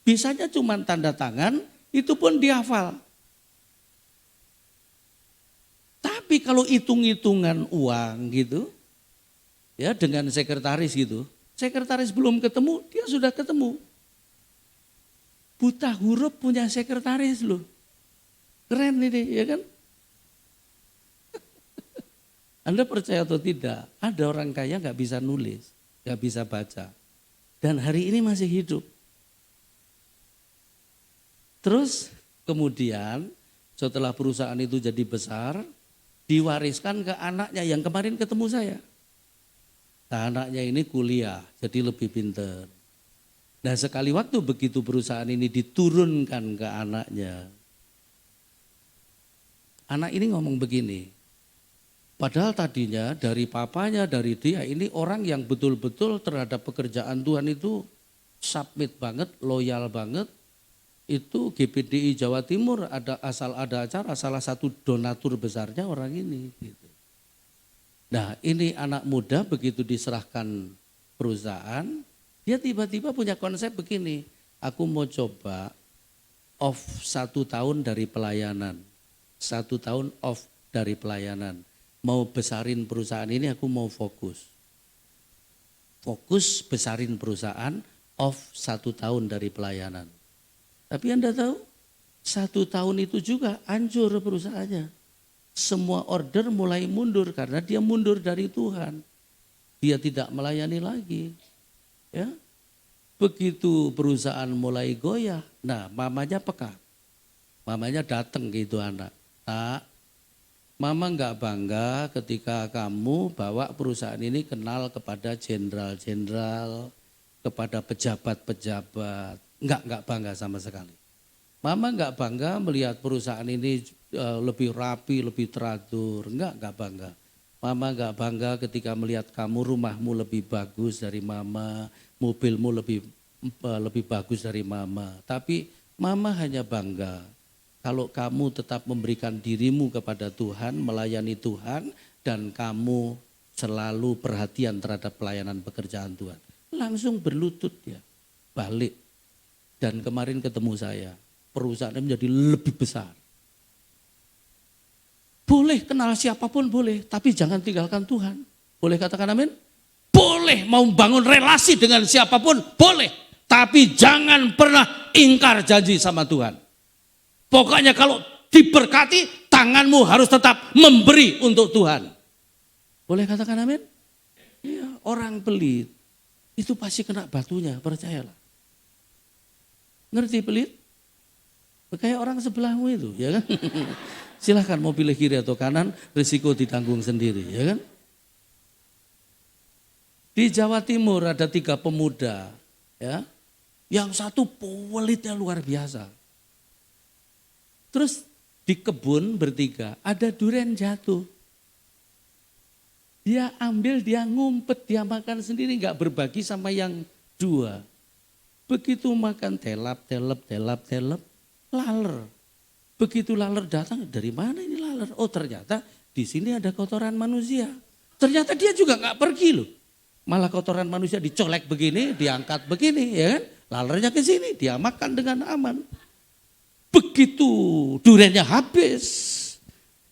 [SPEAKER 2] Bisanya cuma tanda tangan, itu pun dihafal. Tapi kalau hitung-hitungan uang gitu, ya dengan sekretaris gitu, sekretaris belum ketemu, dia sudah ketemu. Buta huruf punya sekretaris loh. Keren ini, ya kan? Anda percaya atau tidak, ada orang kaya nggak bisa nulis, nggak bisa baca. Dan hari ini masih hidup. Terus kemudian setelah perusahaan itu jadi besar, diwariskan ke anaknya yang kemarin ketemu saya. Nah, anaknya ini kuliah, jadi lebih pinter. Nah sekali waktu begitu perusahaan ini diturunkan ke anaknya, anak ini ngomong begini, padahal tadinya dari papanya, dari dia, ini orang yang betul-betul terhadap pekerjaan Tuhan itu submit banget, loyal banget. Itu GPDI Jawa Timur ada acara, salah satu donatur besarnya orang ini. Gitu. Nah ini anak muda begitu diserahkan perusahaan, dia tiba-tiba punya konsep begini, aku mau coba off 1 tahun dari pelayanan, 1 tahun off dari pelayanan. Mau besarin perusahaan ini, aku mau fokus. Fokus besarin perusahaan, off 1 tahun dari pelayanan. Tapi Anda tahu, 1 tahun itu juga hancur perusahaannya. Semua order mulai mundur karena dia mundur dari Tuhan. Dia tidak melayani lagi. Ya. Begitu perusahaan mulai goyah, nah mamanya peka. Mamanya datang ke itu anak. Nak, mama enggak bangga ketika kamu bawa perusahaan ini kenal kepada jenderal-jenderal, kepada pejabat-pejabat. Enggak bangga sama sekali. Mama enggak bangga melihat perusahaan ini lebih rapi, lebih teratur. Enggak bangga. Mama enggak bangga ketika melihat kamu rumahmu lebih bagus dari mama, mobilmu lebih bagus dari mama. Tapi mama hanya bangga kalau kamu tetap memberikan dirimu kepada Tuhan, melayani Tuhan, dan kamu selalu perhatian terhadap pelayanan pekerjaan Tuhan. Langsung berlutut dia, balik. Dan kemarin ketemu saya, perusahaannya menjadi lebih besar. Boleh kenal siapapun boleh, tapi jangan tinggalkan Tuhan. Boleh katakan amin? Boleh mau bangun relasi dengan siapapun, boleh. Tapi jangan pernah ingkar janji sama Tuhan. Pokoknya kalau diberkati, tanganmu harus tetap memberi untuk Tuhan. Boleh katakan amin? Iya, orang pelit itu pasti kena batunya, percayalah. Ngerti pelit? Kayak orang sebelahmu itu, ya kan? Silahkan mau pilih kiri atau kanan, risiko ditanggung sendiri, ya kan? Di Jawa Timur ada 3 pemuda, ya, yang satu pelitnya luar biasa. Terus di kebun bertiga ada durian jatuh. Dia ambil, dia ngumpet, dia makan sendiri, nggak berbagi sama yang 2. Begitu makan telap, laler. Begitu laler datang, dari mana ini laler? Oh ternyata di sini ada kotoran manusia. Ternyata dia juga nggak pergi loh. Malah kotoran manusia dicolek begini, diangkat begini, ya kan? Lalernya ke sini, dia makan dengan aman. Begitu duriannya habis,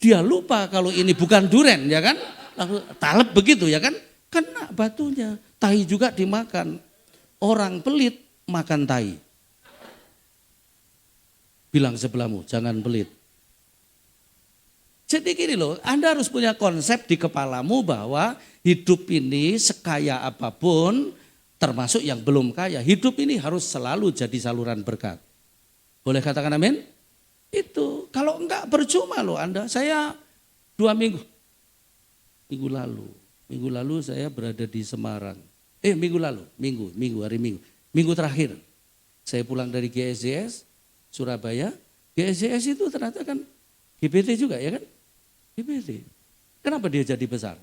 [SPEAKER 2] dia lupa kalau ini bukan durian, ya kan? Lalu talep begitu, ya kan? Kena batunya, tahi juga dimakan. Orang pelit makan tahi. Bilang sebelahmu, jangan pelit. Jadi gini loh, Anda harus punya konsep di kepalamu bahwa hidup ini sekaya apapun, termasuk yang belum kaya, hidup ini harus selalu jadi saluran berkat. Boleh katakan amin? Itu, kalau enggak percuma loh Anda. Saya 2 minggu lalu saya berada di Semarang. Minggu terakhir. Saya pulang dari GSJS, Surabaya. GSJS itu ternyata kan GPT juga, ya kan? GPT. Kenapa dia jadi besar?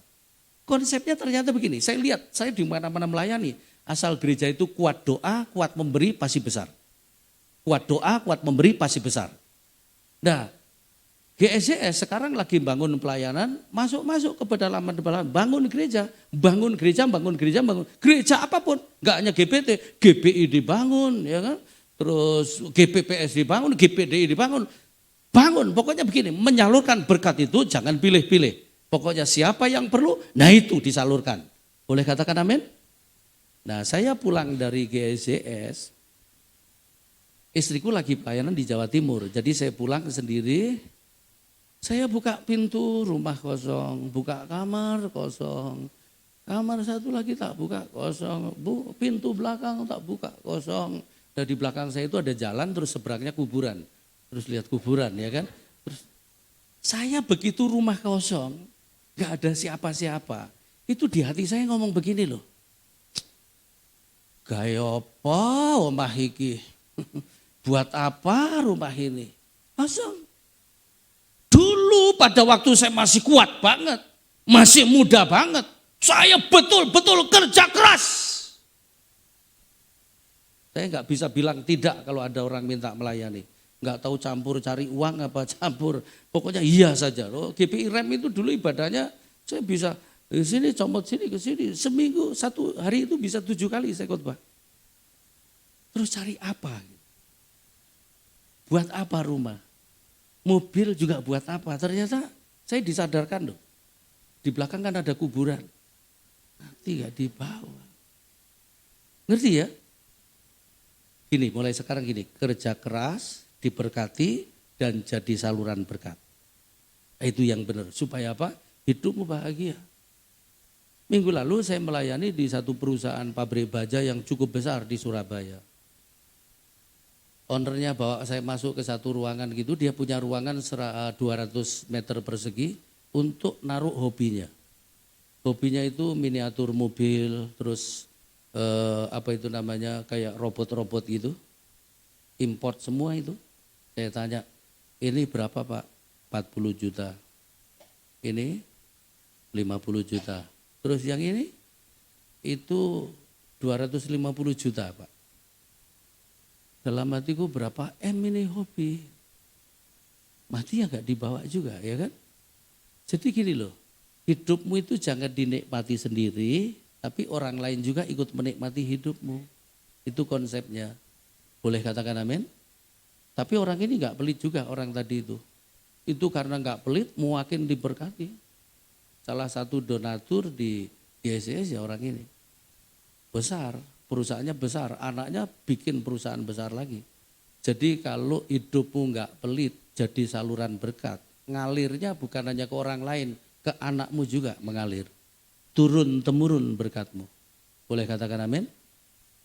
[SPEAKER 2] Konsepnya ternyata begini, saya lihat, saya di mana-mana melayani. Asal gereja itu kuat doa, kuat memberi, pasti besar. Kuat doa, kuat memberi, pasti besar. Nah, GSJS sekarang lagi bangun pelayanan, masuk ke pedalaman, bangun gereja. Gereja apapun, enggak hanya GPT, GPI dibangun, ya kan? Terus GPPS dibangun, GPDI dibangun. bangun. Pokoknya begini, menyalurkan berkat itu jangan pilih-pilih. Pokoknya siapa yang perlu, nah itu disalurkan. Boleh katakan amin? Nah saya pulang dari GSJS, istriku lagi pelayanan di Jawa Timur. Jadi saya pulang sendiri, saya buka pintu rumah kosong, buka kamar kosong. Kamar satu lagi tak buka kosong, pintu belakang tak buka kosong. Dan di belakang saya itu ada jalan, terus seberangnya kuburan. Terus lihat kuburan ya kan. Terus saya begitu rumah kosong, gak ada siapa-siapa. Itu di hati saya ngomong begini loh. Gaya apa omah iki? Buat apa rumah ini? Kosong. Dulu pada waktu saya masih kuat banget, masih muda banget. Saya betul-betul kerja keras. Saya nggak bisa bilang tidak kalau ada orang minta melayani. Nggak tahu campur cari uang apa campur. Pokoknya iya saja. Oh, GPI Rem itu dulu ibadahnya saya bisa di sini comot sini ke sini. Seminggu satu hari itu bisa 7 kali saya khotbah. Terus cari apa? Buat apa rumah? Mobil juga buat apa? Ternyata saya disadarkan loh. Di belakang kan ada kuburan. Nanti gak dibawa. Ngerti ya? Gini, mulai sekarang gini. Kerja keras, diberkati, dan jadi saluran berkat. Itu yang benar. Supaya apa? Hidupmu bahagia. Minggu lalu saya melayani di satu perusahaan pabrik baja yang cukup besar di Surabaya. Ownernya bawa saya masuk ke satu ruangan gitu, dia punya ruangan 200 meter persegi untuk naruh hobinya. Hobinya itu miniatur mobil, terus apa itu namanya kayak robot-robot gitu. Import semua itu. Saya tanya, ini berapa Pak? 40 juta. Ini 50 juta. Terus yang ini itu 250 juta Pak. Dalam hatiku berapa ini hobi. Mati ya gak dibawa juga ya kan. Jadi gini loh, hidupmu itu jangan dinikmati sendiri, tapi orang lain juga ikut menikmati hidupmu. Itu konsepnya. Boleh katakan amin? Tapi orang ini gak pelit juga orang tadi itu. Itu karena gak pelit, makin diberkati. Salah satu donatur di GSJS ya orang ini. Besar, perusahaannya besar, anaknya bikin perusahaan besar lagi. Jadi kalau hidupmu enggak pelit, jadi saluran berkat. Ngalirnya bukan hanya ke orang lain, ke anakmu juga mengalir. Turun-temurun berkatmu. Boleh katakan amin?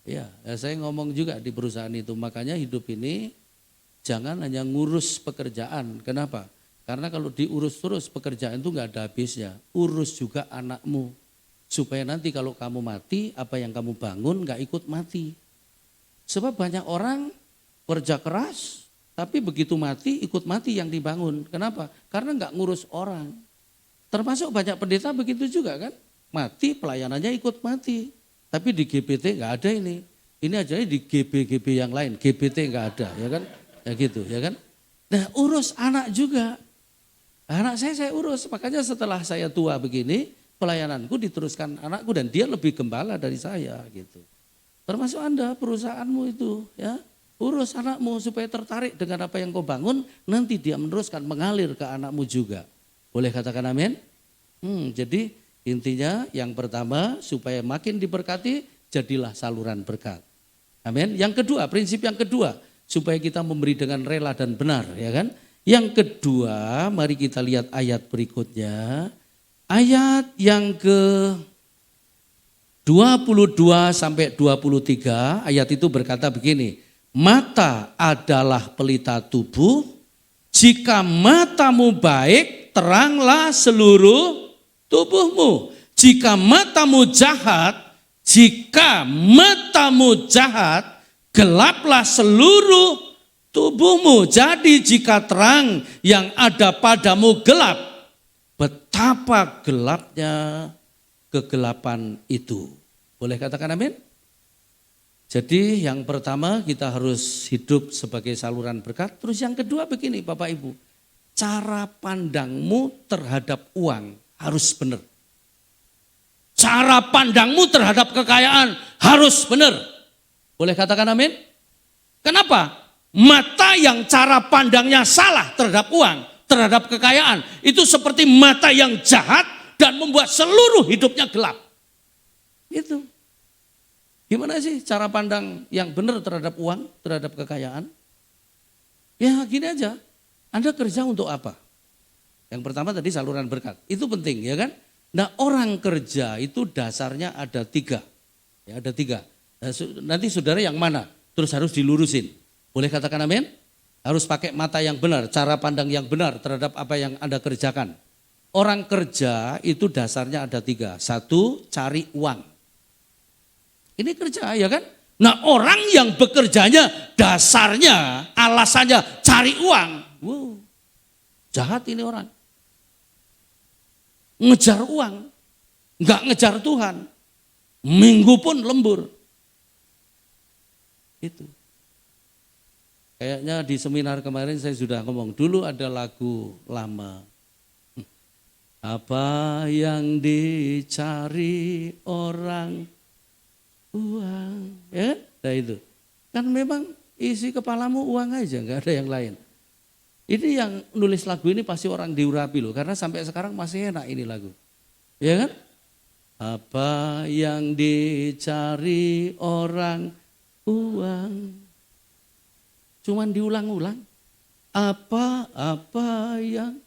[SPEAKER 2] Ya, saya ngomong juga di perusahaan itu. Makanya hidup ini jangan hanya ngurus pekerjaan. Kenapa? Karena kalau diurus terus pekerjaan itu enggak ada habisnya. Urus juga anakmu. Supaya nanti kalau kamu mati, apa yang kamu bangun gak ikut mati. Sebab banyak orang kerja keras, tapi begitu mati ikut mati yang dibangun. Kenapa? Karena gak ngurus orang. Termasuk banyak pendeta begitu juga kan. Mati pelayanannya ikut mati. Tapi di GPT gak ada ini. Ini aja di GB yang lain, GPT gak ada ya kan. Ya gitu ya kan. Nah urus anak juga. Anak saya urus, makanya setelah saya tua begini, pelayananku diteruskan anakku dan dia lebih gembala dari saya gitu. Termasuk Anda, perusahaanmu itu ya, urus anakmu supaya tertarik dengan apa yang kau bangun, nanti dia meneruskan mengalir ke anakmu juga. Boleh katakan amin? Jadi intinya yang pertama supaya makin diberkati, jadilah saluran berkat. Amin. Yang kedua, prinsip yang kedua, supaya kita memberi dengan rela dan benar ya kan. Yang kedua, mari kita lihat ayat berikutnya. Ayat yang ke-22 sampai 23, ayat itu berkata begini. Mata adalah pelita tubuh, jika matamu baik, teranglah seluruh tubuhmu. Jika matamu jahat, gelaplah seluruh tubuhmu. Jadi jika terang yang ada padamu gelap, betapa gelapnya kegelapan itu. Boleh katakan amin? Jadi yang pertama kita harus hidup sebagai saluran berkat. Terus yang kedua begini Bapak Ibu. Cara pandangmu terhadap uang harus benar. Cara pandangmu terhadap kekayaan harus benar. Boleh katakan amin? Kenapa? Mata yang cara pandangnya salah terhadap uang, terhadap kekayaan, itu seperti mata yang jahat dan membuat seluruh hidupnya gelap. Itu. Gimana sih cara pandang yang benar terhadap uang, terhadap kekayaan? Ya gini aja, Anda kerja untuk apa? Yang pertama tadi saluran berkat, itu penting ya kan? Nah orang kerja itu dasarnya ada 3. Ya ada 3. Nah, nanti saudara yang mana? Terus harus dilurusin. Boleh katakan amin? Harus pakai mata yang benar, cara pandang yang benar terhadap apa yang Anda kerjakan. Orang kerja itu dasarnya ada 3. 1, cari uang. Ini kerja ya kan? Nah orang yang bekerjanya dasarnya, alasannya cari uang. Wow, jahat ini orang. Ngejar uang, nggak ngejar Tuhan. Minggu pun lembur. Itu. Kayaknya di seminar kemarin saya sudah ngomong, dulu ada lagu lama. Apa yang dicari orang uang, ya, nah itu. Kan memang isi kepalamu uang aja, nggak ada yang lain. Ini yang nulis lagu ini pasti orang diurapi loh, karena sampai sekarang masih enak ini lagu, ya kan? Apa yang dicari orang uang, cuman diulang-ulang. Apa yang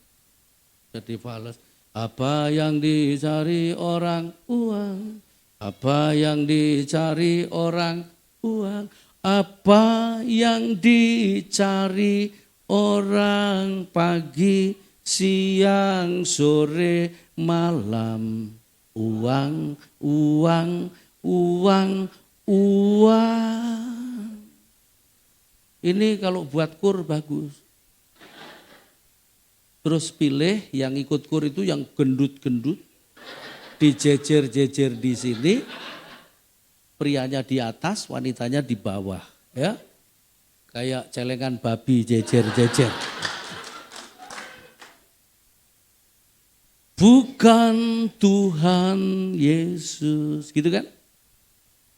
[SPEAKER 2] jadi fals? Apa yang dicari orang uang? Apa yang dicari orang uang? Apa yang dicari orang pagi, siang, sore, malam? Uang, uang, uang, uang. Ini kalau buat kur bagus. Terus pilih yang ikut kur itu yang gendut-gendut. Dijejer-jejer di sini, prianya di atas, wanitanya di bawah, ya. Kayak celengan babi jejer-jejer. Bukan Tuhan Yesus, gitu kan?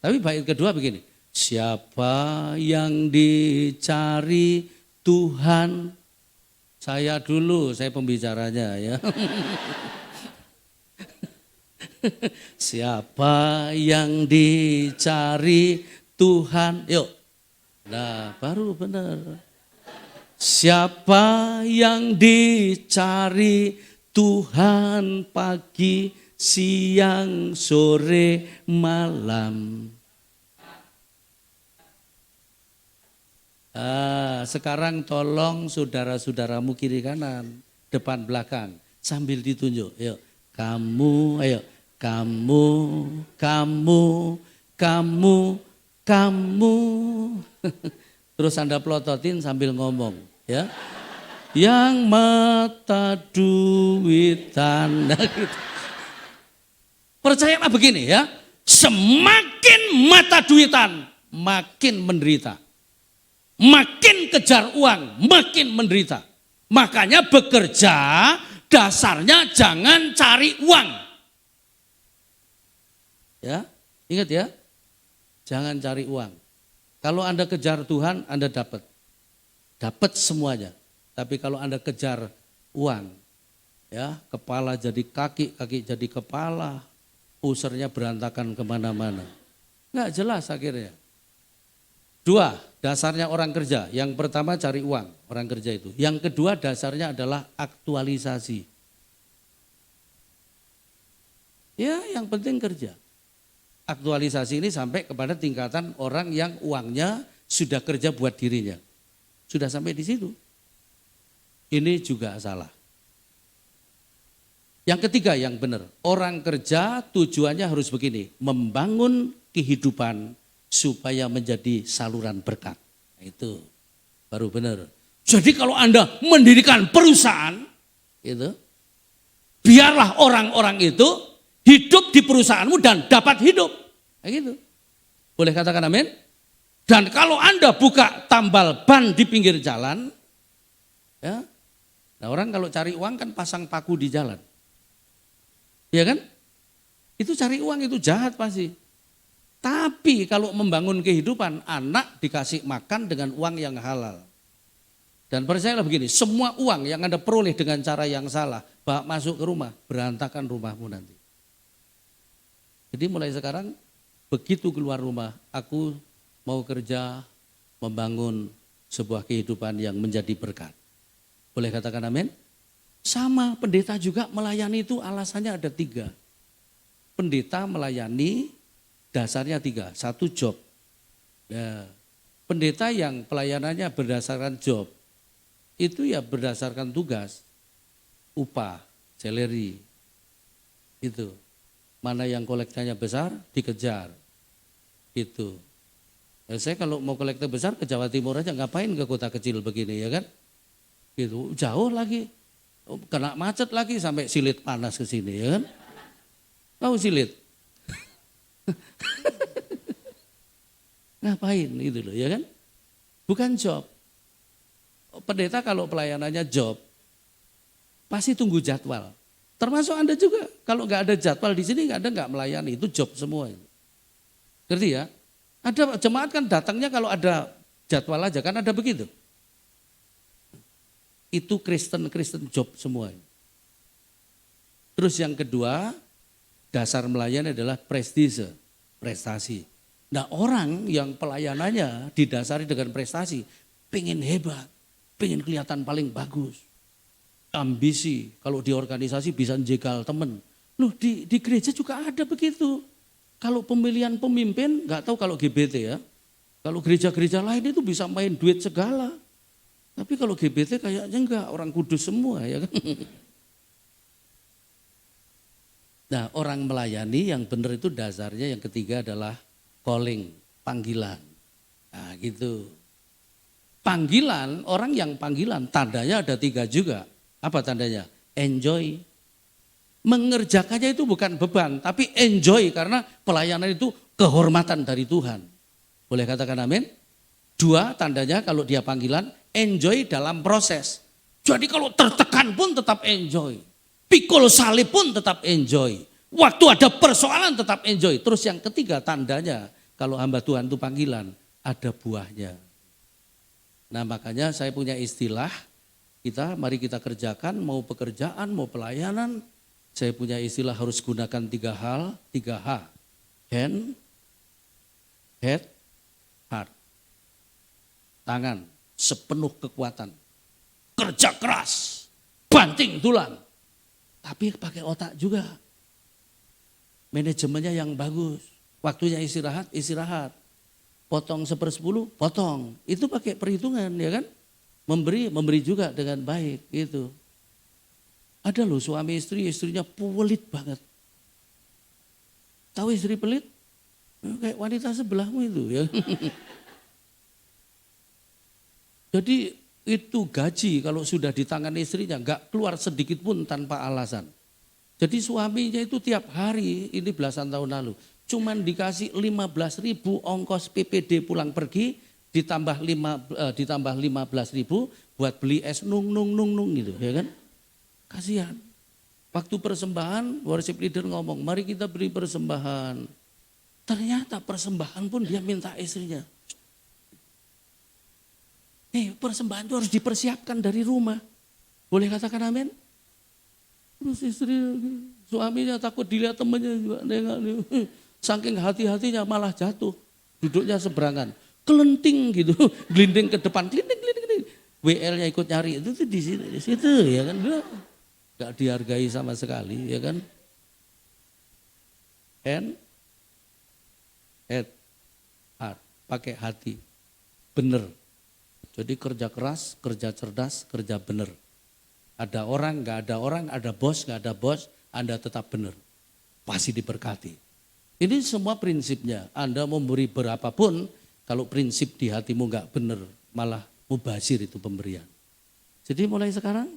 [SPEAKER 2] Tapi bait kedua begini, siapa yang dicari Tuhan? Saya dulu, saya pembicaranya ya. Siapa yang dicari Tuhan? Yuk. Nah, baru benar. Siapa yang dicari Tuhan pagi, siang, sore, malam? Sekarang tolong saudara-saudaramu kiri kanan, depan belakang, sambil ditunjuk. Yuk. Kamu, ayo. Kamu. Terus Anda pelototin sambil ngomong, ya. Yang mata duitan. Nah, gitu. Percayalah begini ya, semakin mata duitan, makin menderita. Makin kejar uang, makin menderita. Makanya bekerja dasarnya jangan cari uang. Ya, ingat ya, jangan cari uang. Kalau Anda kejar Tuhan, Anda dapat semuanya. Tapi kalau Anda kejar uang, ya kepala jadi kaki, kaki jadi kepala, usernya berantakan kemana-mana. Nggak jelas akhirnya. 2, dasarnya orang kerja. Yang pertama cari uang, orang kerja itu. Yang kedua dasarnya adalah aktualisasi. Ya, yang penting kerja. Aktualisasi ini sampai kepada tingkatan orang yang uangnya sudah kerja buat dirinya. Sudah sampai di situ. Ini juga salah. Yang ketiga yang benar, orang kerja tujuannya harus begini, membangun kehidupan supaya menjadi saluran berkat. Nah, itu baru benar. Jadi kalau Anda mendirikan perusahaan, itu, biarlah orang-orang itu hidup di perusahaanmu dan dapat hidup. Nah, gitu. Boleh katakan amin? Dan kalau Anda buka tambal ban di pinggir jalan, ya, nah orang kalau cari uang kan pasang paku di jalan. Iya kan? Itu cari uang itu jahat pasti. Tapi kalau membangun kehidupan, anak dikasih makan dengan uang yang halal. Dan percayalah begini, semua uang yang Anda peroleh dengan cara yang salah, bawa masuk ke rumah, berantakan rumahmu nanti. Jadi mulai sekarang, begitu keluar rumah, aku mau kerja, membangun sebuah kehidupan yang menjadi berkat. Boleh katakan amin? Sama pendeta juga melayani itu alasannya ada 3. Pendeta melayani dasarnya 3, 1 job. Nah, pendeta yang pelayanannya berdasarkan job, itu ya berdasarkan tugas, upah, salary, itu. Mana yang kolektanya besar, dikejar, itu. Ya, saya kalau mau kolektor besar ke Jawa Timur aja, ngapain ke kota kecil begini ya kan? Gitu, jauh lagi, kena macet lagi sampai silit panas ke sini ya kan? Tahu silit? Ngapain itu loh ya kan? Bukan job. Pendeta kalau pelayanannya job, pasti tunggu jadwal. Termasuk Anda juga, kalau nggak ada jadwal di sini Anda nggak melayani, itu job semua. Ngerti ya? Ada jemaat kan datangnya kalau ada jadwal aja, kan ada begitu. Itu Kristen job semua. Terus yang kedua, dasar melayani adalah prestise, prestasi. Nah orang yang pelayanannya didasari dengan prestasi, pengen hebat, pengen kelihatan paling bagus. Ambisi, kalau di organisasi bisa jegal temen. Loh di gereja juga ada begitu. Kalau pemilihan pemimpin, nggak tahu kalau GBT ya. Kalau gereja-gereja lain itu bisa main duit segala. Tapi kalau GBT kayaknya enggak, orang kudus semua ya kan. Nah orang melayani yang benar itu dasarnya yang ketiga adalah calling, panggilan. Nah gitu. Panggilan, orang yang panggilan tandanya ada 3 juga. Apa tandanya? Enjoy. Mengerjakannya itu bukan beban, tapi enjoy karena pelayanan itu kehormatan dari Tuhan. Boleh katakan amin? 2 tandanya kalau dia panggilan, enjoy dalam proses. Jadi kalau tertekan pun tetap enjoy. Pikul salib pun tetap enjoy. Waktu ada persoalan tetap enjoy. Terus yang ketiga tandanya kalau hamba Tuhan itu panggilan, ada buahnya. Nah makanya saya punya istilah, mari kita kerjakan, mau pekerjaan, mau pelayanan. Saya punya istilah harus gunakan 3 hal, 3 H. Hand, head, heart. Tangan, sepenuh kekuatan. Kerja keras, banting tulang. Tapi pakai otak juga. Manajemennya yang bagus. Waktunya istirahat, istirahat. Potong 1/10, potong. Itu pakai perhitungan ya kan. Memberi juga dengan baik gitu. Ada loh suami istri, istrinya pelit banget. Tahu istri pelit? Kayak wanita sebelahmu itu ya. Jadi itu gaji kalau sudah di tangan istrinya nggak keluar sedikit pun tanpa alasan. Jadi suaminya itu tiap hari, ini belasan tahun lalu, cuman dikasih 15.000 ongkos PPD pulang pergi, ditambah 15.000 buat beli es nung gitu ya kan. Kasihan. Waktu persembahan worship leader ngomong, mari kita beri persembahan. Ternyata persembahan pun dia minta istrinya. Persembahan itu harus dipersiapkan dari rumah. Boleh katakan amin? Terus istri, suaminya takut dilihat temannya juga. Saking hati-hatinya malah jatuh. Duduknya seberangan. Kelenting gitu, gelinding ke depan. Gelinding. WL-nya ikut nyari itu tuh di situ ya kan. Gak dihargai sama sekali ya kan. Hand, head, heart. Pakai hati. Bener. Jadi kerja keras, kerja cerdas, kerja bener. Ada orang, gak ada orang, ada bos, gak ada bos, Anda tetap bener. Pasti diberkati. Ini semua prinsipnya. Anda memberi berapapun, kalau prinsip di hatimu gak bener, malah mubazir itu pemberian. Jadi mulai sekarang,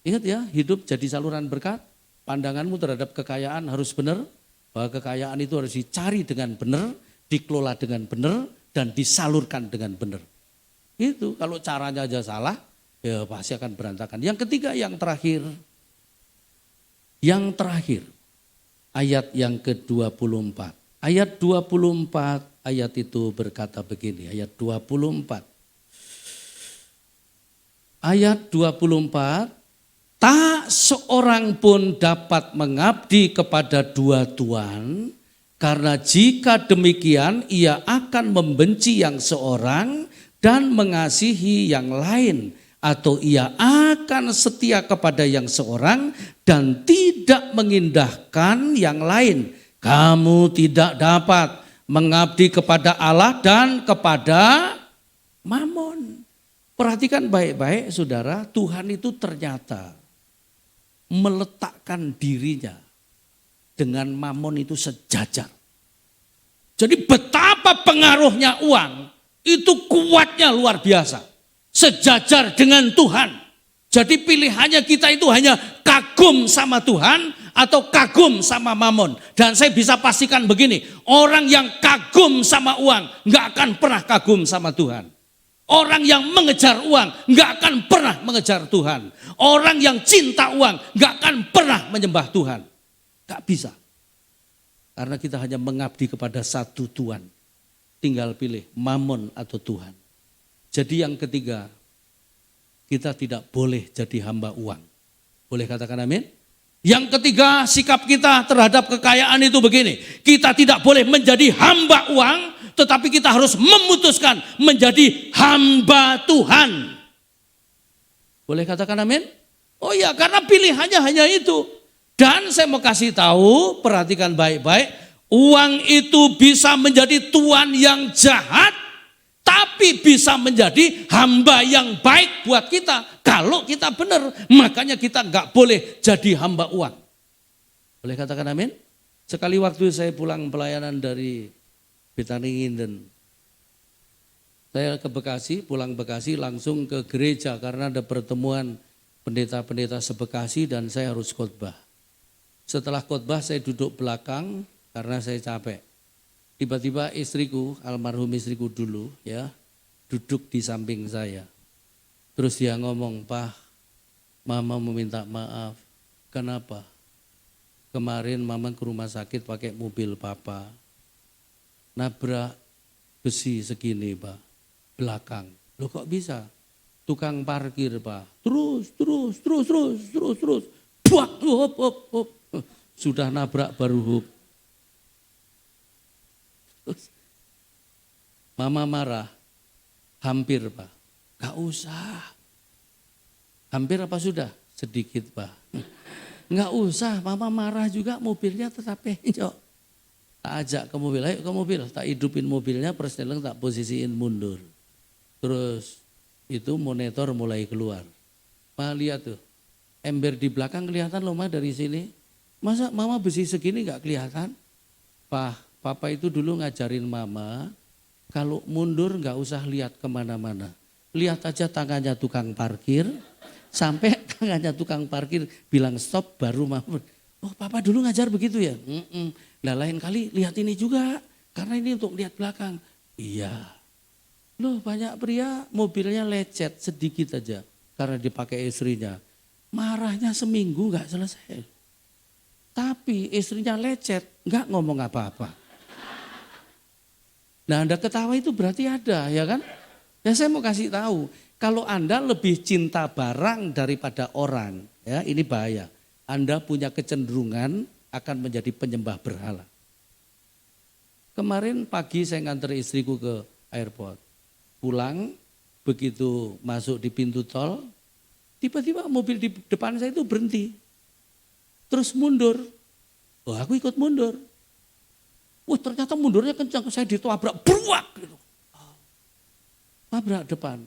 [SPEAKER 2] ingat ya, hidup jadi saluran berkat. Pandanganmu terhadap kekayaan harus benar, bahwa kekayaan itu harus dicari dengan benar, dikelola dengan benar, dan disalurkan dengan benar. Itu kalau caranya aja salah, ya pasti akan berantakan. Yang ketiga, yang terakhir, ayat yang ke-24. Ayat 24, ayat itu berkata begini, ayat 24. Ayat 24, tak seorang pun dapat mengabdi kepada dua tuan, karena jika demikian ia akan membenci yang seorang dan mengasihi yang lain, atau ia akan setia kepada yang seorang dan tidak mengindahkan yang lain. Kamu tidak dapat mengabdi kepada Allah dan kepada Mamon. Perhatikan baik-baik saudara, Tuhan itu ternyata meletakkan dirinya dengan Mamon itu sejajar. Jadi betapa pengaruhnya uang itu kuatnya luar biasa. Sejajar dengan Tuhan. Jadi pilihannya kita itu hanya kagum sama Tuhan atau kagum sama Mamon. Dan saya bisa pastikan begini, orang yang kagum sama uang nggak akan pernah kagum sama Tuhan. Orang yang mengejar uang nggak akan pernah mengejar Tuhan. Orang yang cinta uang nggak akan pernah menyembah Tuhan. Nggak bisa. Karena kita hanya mengabdi kepada satu Tuhan. Tinggal pilih Mamon atau Tuhan. Jadi yang ketiga, kita tidak boleh jadi hamba uang. Boleh katakan amin? Yang ketiga, sikap kita terhadap kekayaan itu begini. Kita tidak boleh menjadi hamba uang, tetapi kita harus memutuskan menjadi hamba Tuhan. Boleh katakan amin? Oh iya, karena pilihannya hanya itu. Dan saya mau kasih tahu, perhatikan baik-baik, uang itu bisa menjadi tuan yang jahat, tapi bisa menjadi hamba yang baik buat kita. Kalau kita benar, makanya kita nggak boleh jadi hamba uang. Boleh katakan amin? Sekali waktu saya pulang pelayanan dari Betani Nginden, saya ke Bekasi, pulang Bekasi langsung ke gereja karena ada pertemuan pendeta-pendeta sebekasi dan saya harus khotbah. Setelah khotbah saya duduk belakang karena saya capek. Tiba-tiba istriku, almarhum istriku dulu ya, duduk di samping saya. Terus dia ngomong, "Pak, Mama meminta maaf." Kenapa? Kemarin Mama ke rumah sakit pakai mobil Papa. Nabrak besi segini, Pak, belakang. Loh kok bisa? Tukang parkir, Pak. Terus. Buak, hop. Sudah nabrak baru hop. Terus Mama marah. Hampir, Pak. Gak usah. Hampir apa sudah? Sedikit, Pak. Gak usah, Mama marah juga, mobilnya tetap penyok. Tak ajak ke mobil, ayo ke mobil. Tak hidupin mobilnya, persneling tak posisiin mundur. Terus itu monitor mulai keluar. Ma lihat tuh, ember di belakang kelihatan loh Ma dari sini. Masa Mama besi segini gak kelihatan? Papa itu dulu ngajarin Mama, kalau mundur gak usah lihat kemana-mana. Lihat aja tangannya tukang parkir, sampai tangannya tukang parkir bilang stop baru Mama. Oh Papa dulu ngajar begitu ya? Nah lain kali lihat ini juga, karena ini untuk lihat belakang. Iya. Loh banyak pria mobilnya lecet sedikit aja karena dipakai istrinya. Marahnya seminggu gak selesai. Tapi istrinya lecet, gak ngomong apa-apa. Nah Anda ketawa itu berarti ada ya kan? Ya saya mau kasih tahu, kalau Anda lebih cinta barang daripada orang, ya ini bahaya. Anda punya kecenderungan akan menjadi penyembah berhala. Kemarin pagi saya nganter istriku ke airport. Pulang, begitu masuk di pintu tol, tiba-tiba mobil di depan saya itu berhenti. Terus mundur. Oh aku ikut mundur. Wah ternyata mundurnya kencang, saya ditabrak, beruak gitu. Tabrak depan.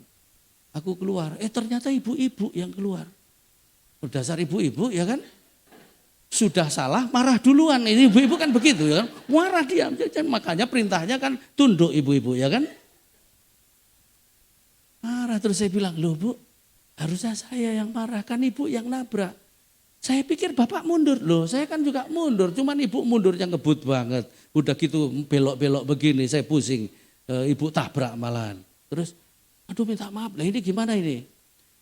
[SPEAKER 2] Aku keluar, ternyata ibu-ibu yang keluar. Dasar ibu-ibu ya kan. Sudah salah marah duluan. Ini ibu-ibu kan begitu ya kan. Marah dia. Makanya perintahnya kan tunduk ibu-ibu ya kan. Marah terus saya bilang, loh Bu, harusnya saya yang marah, kan ibu yang nabrak. Saya pikir bapak mundur. Loh saya kan juga mundur, cuman ibu mundurnya ngebut banget. Udah gitu belok-belok begini saya pusing. Ibu tabrak malahan. Terus, aduh minta maaf, lah ini gimana ini?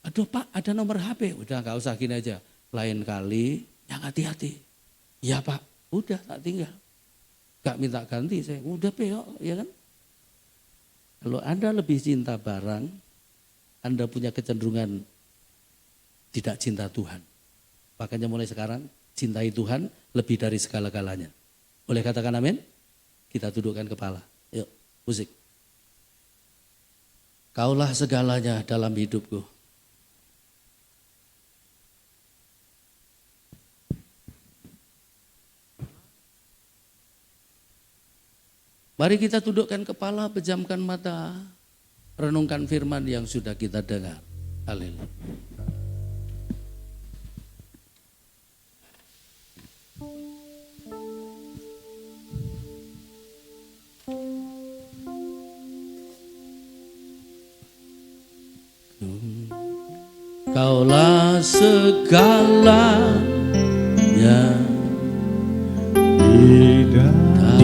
[SPEAKER 2] Aduh Pak ada nomor HP, udah gak usah gini aja. Lain kali yang hati-hati. Iya Pak, udah tak tinggal. gak minta ganti, saya udah peok, ya kan? Kalau Anda lebih cinta barang, Anda punya kecenderungan tidak cinta Tuhan. Makanya mulai sekarang, cintai Tuhan lebih dari segala-galanya. Boleh katakan amin? Kita dudukkan kepala. Yuk, musik. Kaulah segalanya dalam hidupku. Mari kita dudukkan kepala, pejamkan mata, renungkan firman yang sudah kita dengar. Haleluya. Kaulah segalanya di dalam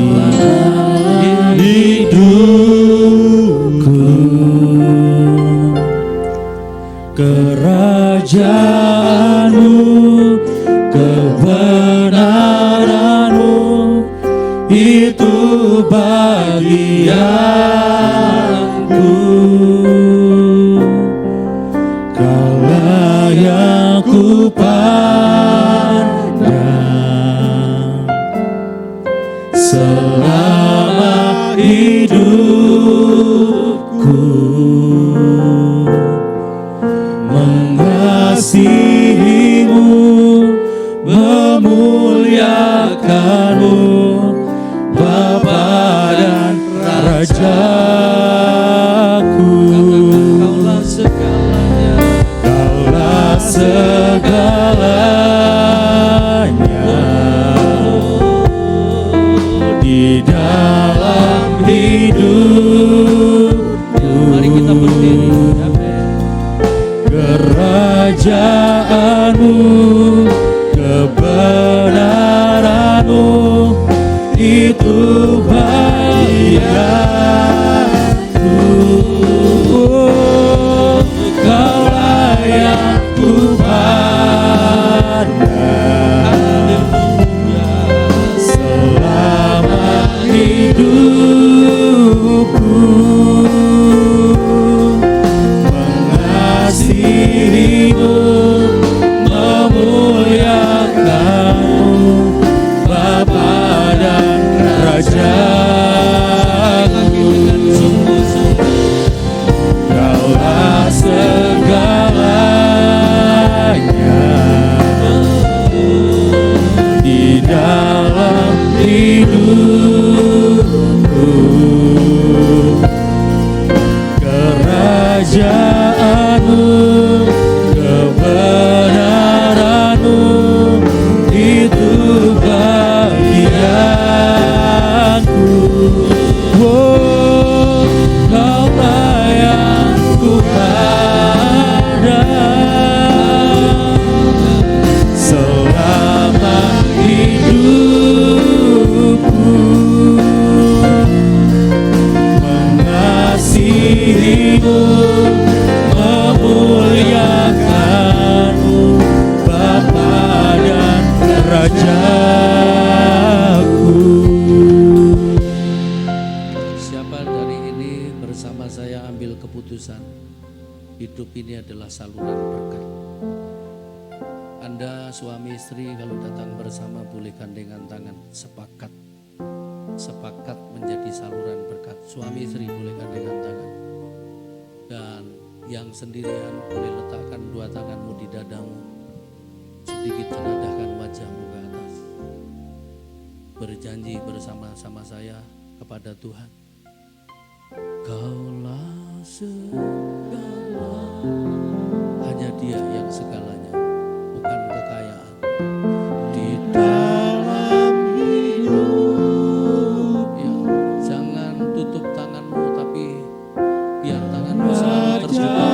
[SPEAKER 2] hidupku, kerajaanmu, kebenaranmu, itu bagianku. Kaulah yang ku pandang selama hidupku, mengasihimu, memuliakanmu, Bapa dan Rajaku. Kaulah segalanya, kaulah segalanya di dalam hidupku. Mari kita berdiri. Kerajaanmu, kebenaranmu, itu bagianku. Kaulah yang ku pandang selama hidupku, mengasihimu, memuliakanmu, Bapa dan Rajaku. Kaulah segalanya di dalam hidupku, kerajaanmu, kebenaranmu, itu bagianku. Oh, Kaulah yang ku pandang selama hidupku, mengasihimu, memuliakanmu, Bapa dan Rajaku. Siapa dari ini bersama saya ambil keputusan, hidup ini adalah saluran berkat. Anda suami istri kalau datang bersama boleh gandengan tangan, sepakat menjadi saluran berkat. Suami istri boleh gandengan tangan. Dan yang sendirian boleh letakkan dua tanganmu di dadamu, sedikit tengadahkan wajahmu ke atas. Berjanji bersama-sama saya kepada Tuhan. Kaulah segala, hanya Dia yang segalanya, bukan kekayaan. Di dalam hidup, ya, jangan tutup tanganmu, tapi biar tanganmu selalu terbuka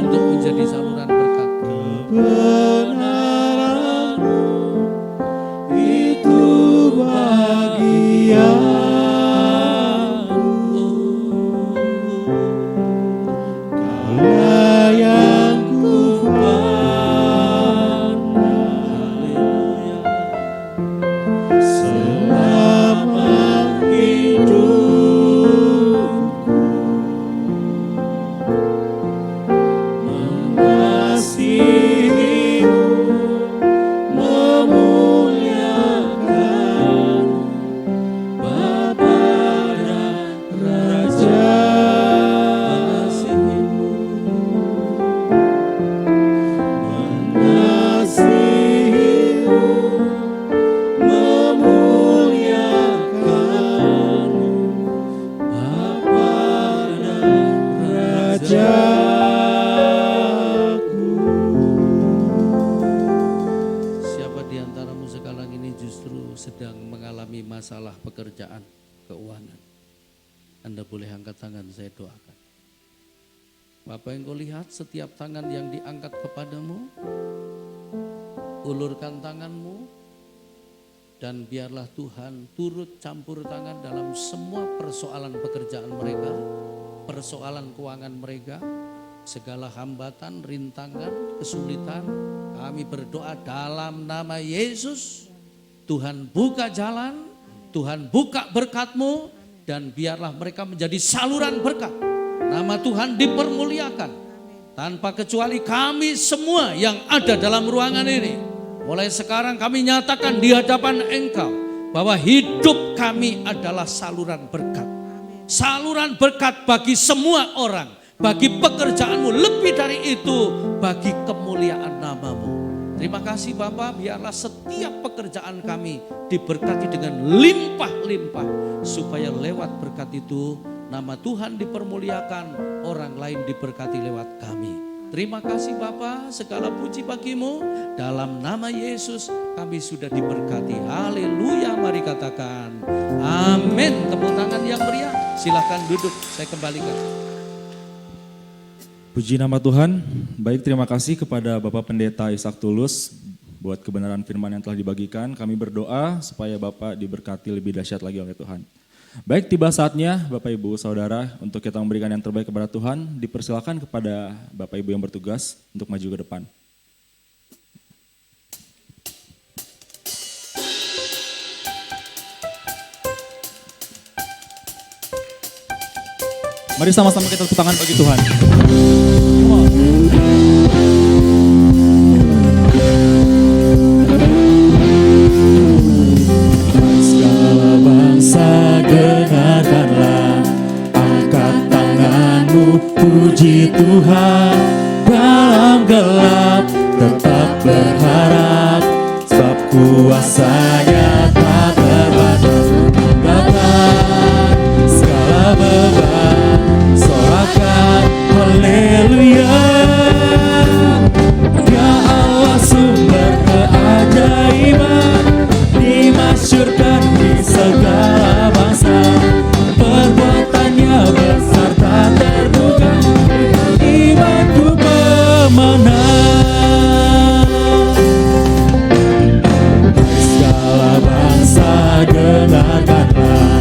[SPEAKER 2] untuk menjadi saluran berkat. Kebenaranmu itu bagianku. Anda boleh angkat tangan, saya doakan. Bapak yang kau lihat setiap tangan yang diangkat kepadamu, ulurkan tanganmu, dan biarlah Tuhan turut campur tangan dalam semua persoalan pekerjaan mereka, persoalan keuangan mereka, segala hambatan, rintangan, kesulitan. Kami berdoa dalam nama Yesus, Tuhan buka jalan, Tuhan buka berkat-Mu, dan biarlah mereka menjadi saluran berkat. Nama Tuhan dipermuliakan. Tanpa kecuali kami semua yang ada dalam ruangan ini, mulai sekarang kami nyatakan di hadapan Engkau bahwa hidup kami adalah saluran berkat. Saluran berkat bagi semua orang, bagi pekerjaanmu, lebih dari itu bagi kemuliaan nama-Mu. Terima kasih Bapak, biarlah setiap pekerjaan kami diberkati dengan limpah-limpah, supaya lewat berkat itu nama Tuhan dipermuliakan, orang lain diberkati lewat kami. Terima kasih Bapa, segala puji bagimu. Dalam nama Yesus kami sudah diberkati. Haleluya, mari katakan amin. Tepuk tangan yang meriah. Silakan duduk, saya kembalikan.
[SPEAKER 1] Puji nama Tuhan. Baik, terima kasih kepada Bapak Pendeta Ishak Tulus buat kebenaran firman yang telah dibagikan. Kami berdoa supaya Bapak diberkati lebih dahsyat lagi oleh Tuhan. Baik, tiba saatnya Bapak Ibu Saudara untuk kita memberikan yang terbaik kepada Tuhan. Dipersilakan kepada Bapak Ibu yang bertugas untuk maju ke depan. Mari sama-sama kita tepuk tangan bagi Tuhan. Come on. Segala bangsa dengarkanlah, angkat tanganmu, puji Tuhan. Dalam gelap tetap berharap, sebab kuasa-Nya tak terbatas. Angkatlah segala beban, sorakan haleluya. Ya Allah sumber keajaiban, dimasyurkan di segala bangsa. Perbuatannya besar tak terduga, imanku pemenang. Segala bangsa dengarkanlah,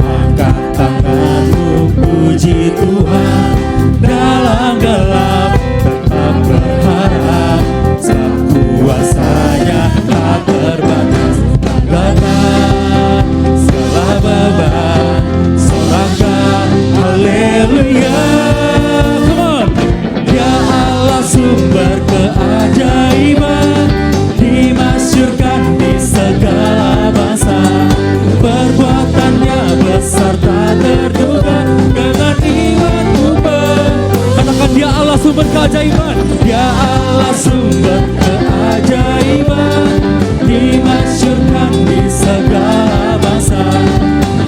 [SPEAKER 1] angkat tanganmu, puji Tuhan. Dalam gelap tetap berharap, sebab kuasa-Nya tak terbatas. Angkatlah segala beban, sorakan haleluya. Come on. Ya Allah sumber keajaiban, dimasyurkan di segala bangsa. Perbuatannya besar tak terduga, dengan imanku katakan Dia Allah sumber keajaiban. Dia Allah sumber keajaiban, dimasyurkan di segala bangsa.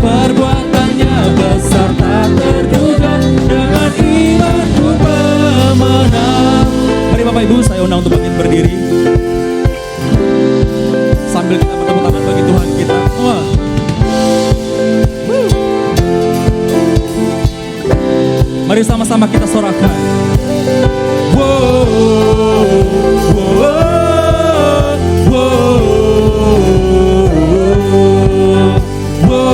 [SPEAKER 1] Perbuatannya besar tak terduga, dengan imanku pemenang. Mari Bapak Ibu, saya undang untuk bangkit berdiri sambil kita bertepuk tangan bagi Tuhan kita. Wah. Mari sama-sama kita sorakan. Wow, wow, wow, wow,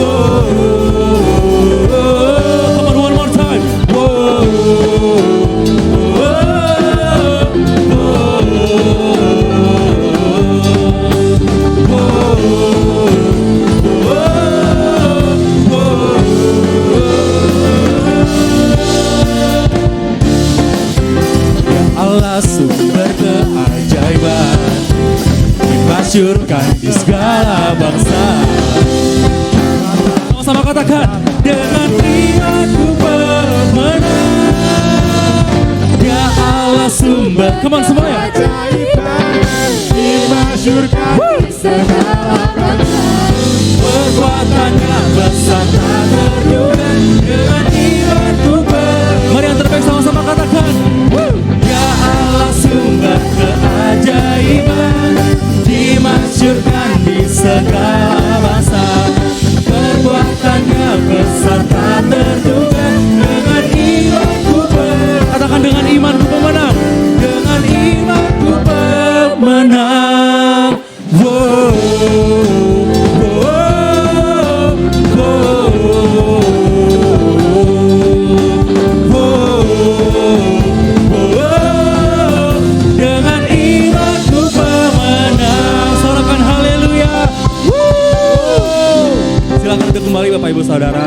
[SPEAKER 1] wow. Come on, one more time. Wow, Allah sumber keajaiban, dimasyurkan di segala bangsa. Sama-sama katakan, dengan imanku pemenang. Ya Allah sumber, come on semuanya. Dimasyurkan di segala bangsa. Perbuatannya besar tak terduga, dengan imanku pemenang. Mari yang terbaik sama-sama katakan. Ya Allah sumber keajaiban, dimasyurkan di segala bangsa. kembali Bapak Ibu Saudara.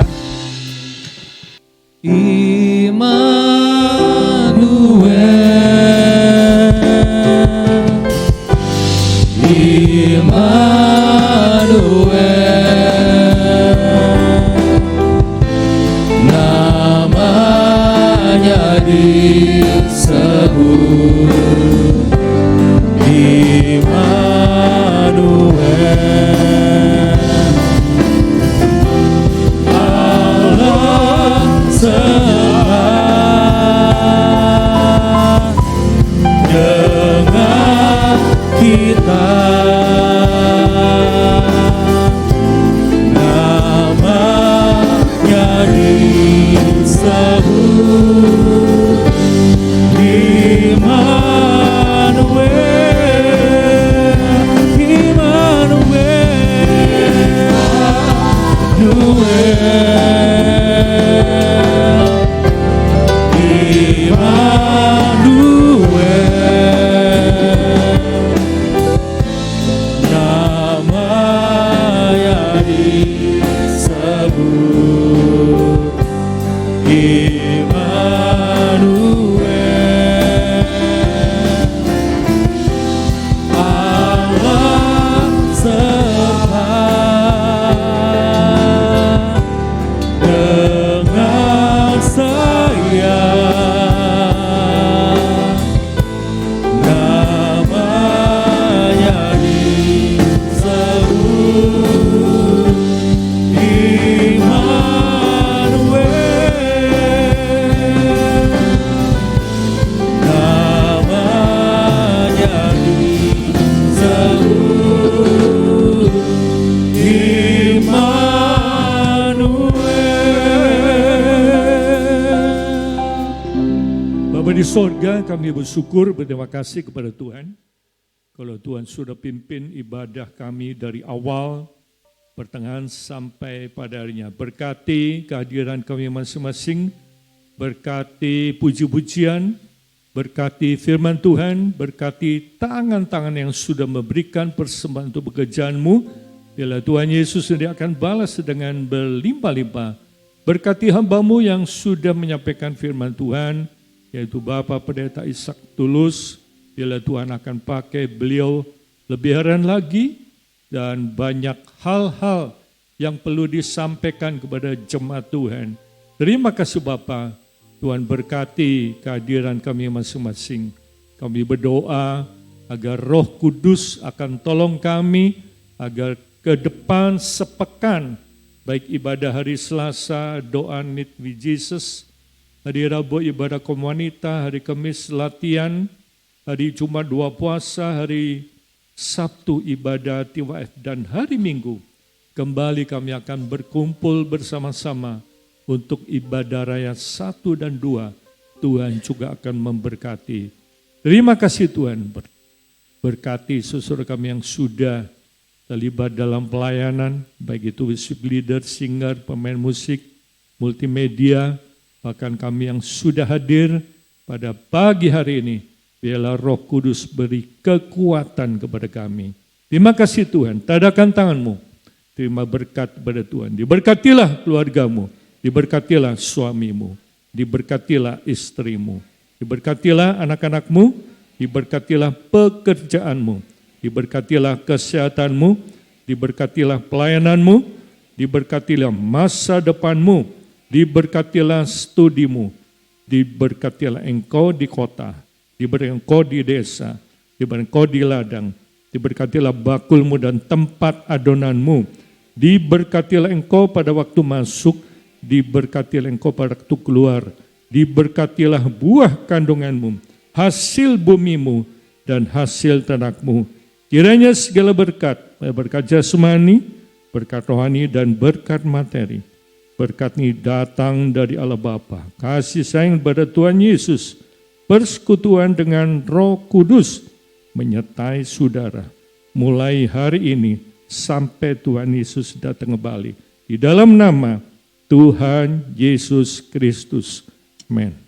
[SPEAKER 4] Namanya disebut Immanuel, Allah serta dengan kita. Namanya disebut Immanuel, namanya disebut Immanuel, Allah serta dengan saya. Namanya disebut Immanuel, namanya disebut Immanuel.
[SPEAKER 5] Bapa di sorga, kami bersyukur, berterima kasih kepada Tuhan. Kalau Tuhan sudah pimpin ibadah kami dari awal, pertengahan sampai pada harinya. Berkati kehadiran kami masing-masing, berkati puji-pujian, berkati firman Tuhan, berkati tangan-tangan yang sudah memberikan persembahan untuk pekerjaan-Mu. Bila Tuhan Yesus sendiri akan balas dengan berlimpah-limpah. Berkati hamba-Mu yang sudah menyampaikan firman Tuhan, yaitu Bapak Pendeta Ishak Tulus. Bila Tuhan akan pakai beliau lebih heran lagi, dan banyak hal-hal yang perlu disampaikan kepada jemaat Tuhan. Terima kasih Bapa, Tuhan berkati kehadiran kami masing-masing. Kami berdoa agar Roh Kudus akan tolong kami, agar ke depan sepekan, baik ibadah hari Selasa, doa Meet with Jesus, hari Rabu ibadah kaum wanita, hari Kamis latihan, hari Jumat doa puasa, hari Sabtu ibadah TWF, dan hari Minggu kembali kami akan berkumpul bersama-sama untuk ibadah raya 1 dan 2. Tuhan juga akan memberkati. Terima kasih Tuhan, berkati saudara kami yang sudah terlibat dalam pelayanan, baik itu worship leader, singer, pemain musik, multimedia, bahkan kami yang sudah hadir pada pagi hari ini. Biarlah Roh Kudus beri kekuatan kepada kami. Terima kasih Tuhan, tadakan tangan-Mu. Terima berkat kepada Tuhan. Diberkatilah keluarga-Mu, diberkatilah suami-Mu, diberkatilah istri-Mu, diberkatilah anak-anak-Mu, diberkatilah pekerjaan-Mu, diberkatilah kesehatan-Mu, diberkatilah pelayanan-Mu, diberkatilah masa depan-Mu, diberkatilah studi-Mu, diberkatilah Engkau di kota, diberkati Engkau di desa, diberkati Engkau di ladang, diberkatilah bakulmu dan tempat adonanmu, diberkatilah Engkau pada waktu masuk, diberkatilah Engkau pada waktu keluar, diberkatilah buah kandunganmu, hasil bumimu, dan hasil ternakmu. Kiranya segala berkat jasmani, berkat rohani, dan berkat materi, berkat ini datang dari Allah Bapa, kasih sayang kepada Tuhan Yesus, persekutuan dengan Roh Kudus menyertai saudara mulai hari ini sampai Tuhan Yesus datang kembali. Di dalam nama Tuhan Yesus Kristus. Amen.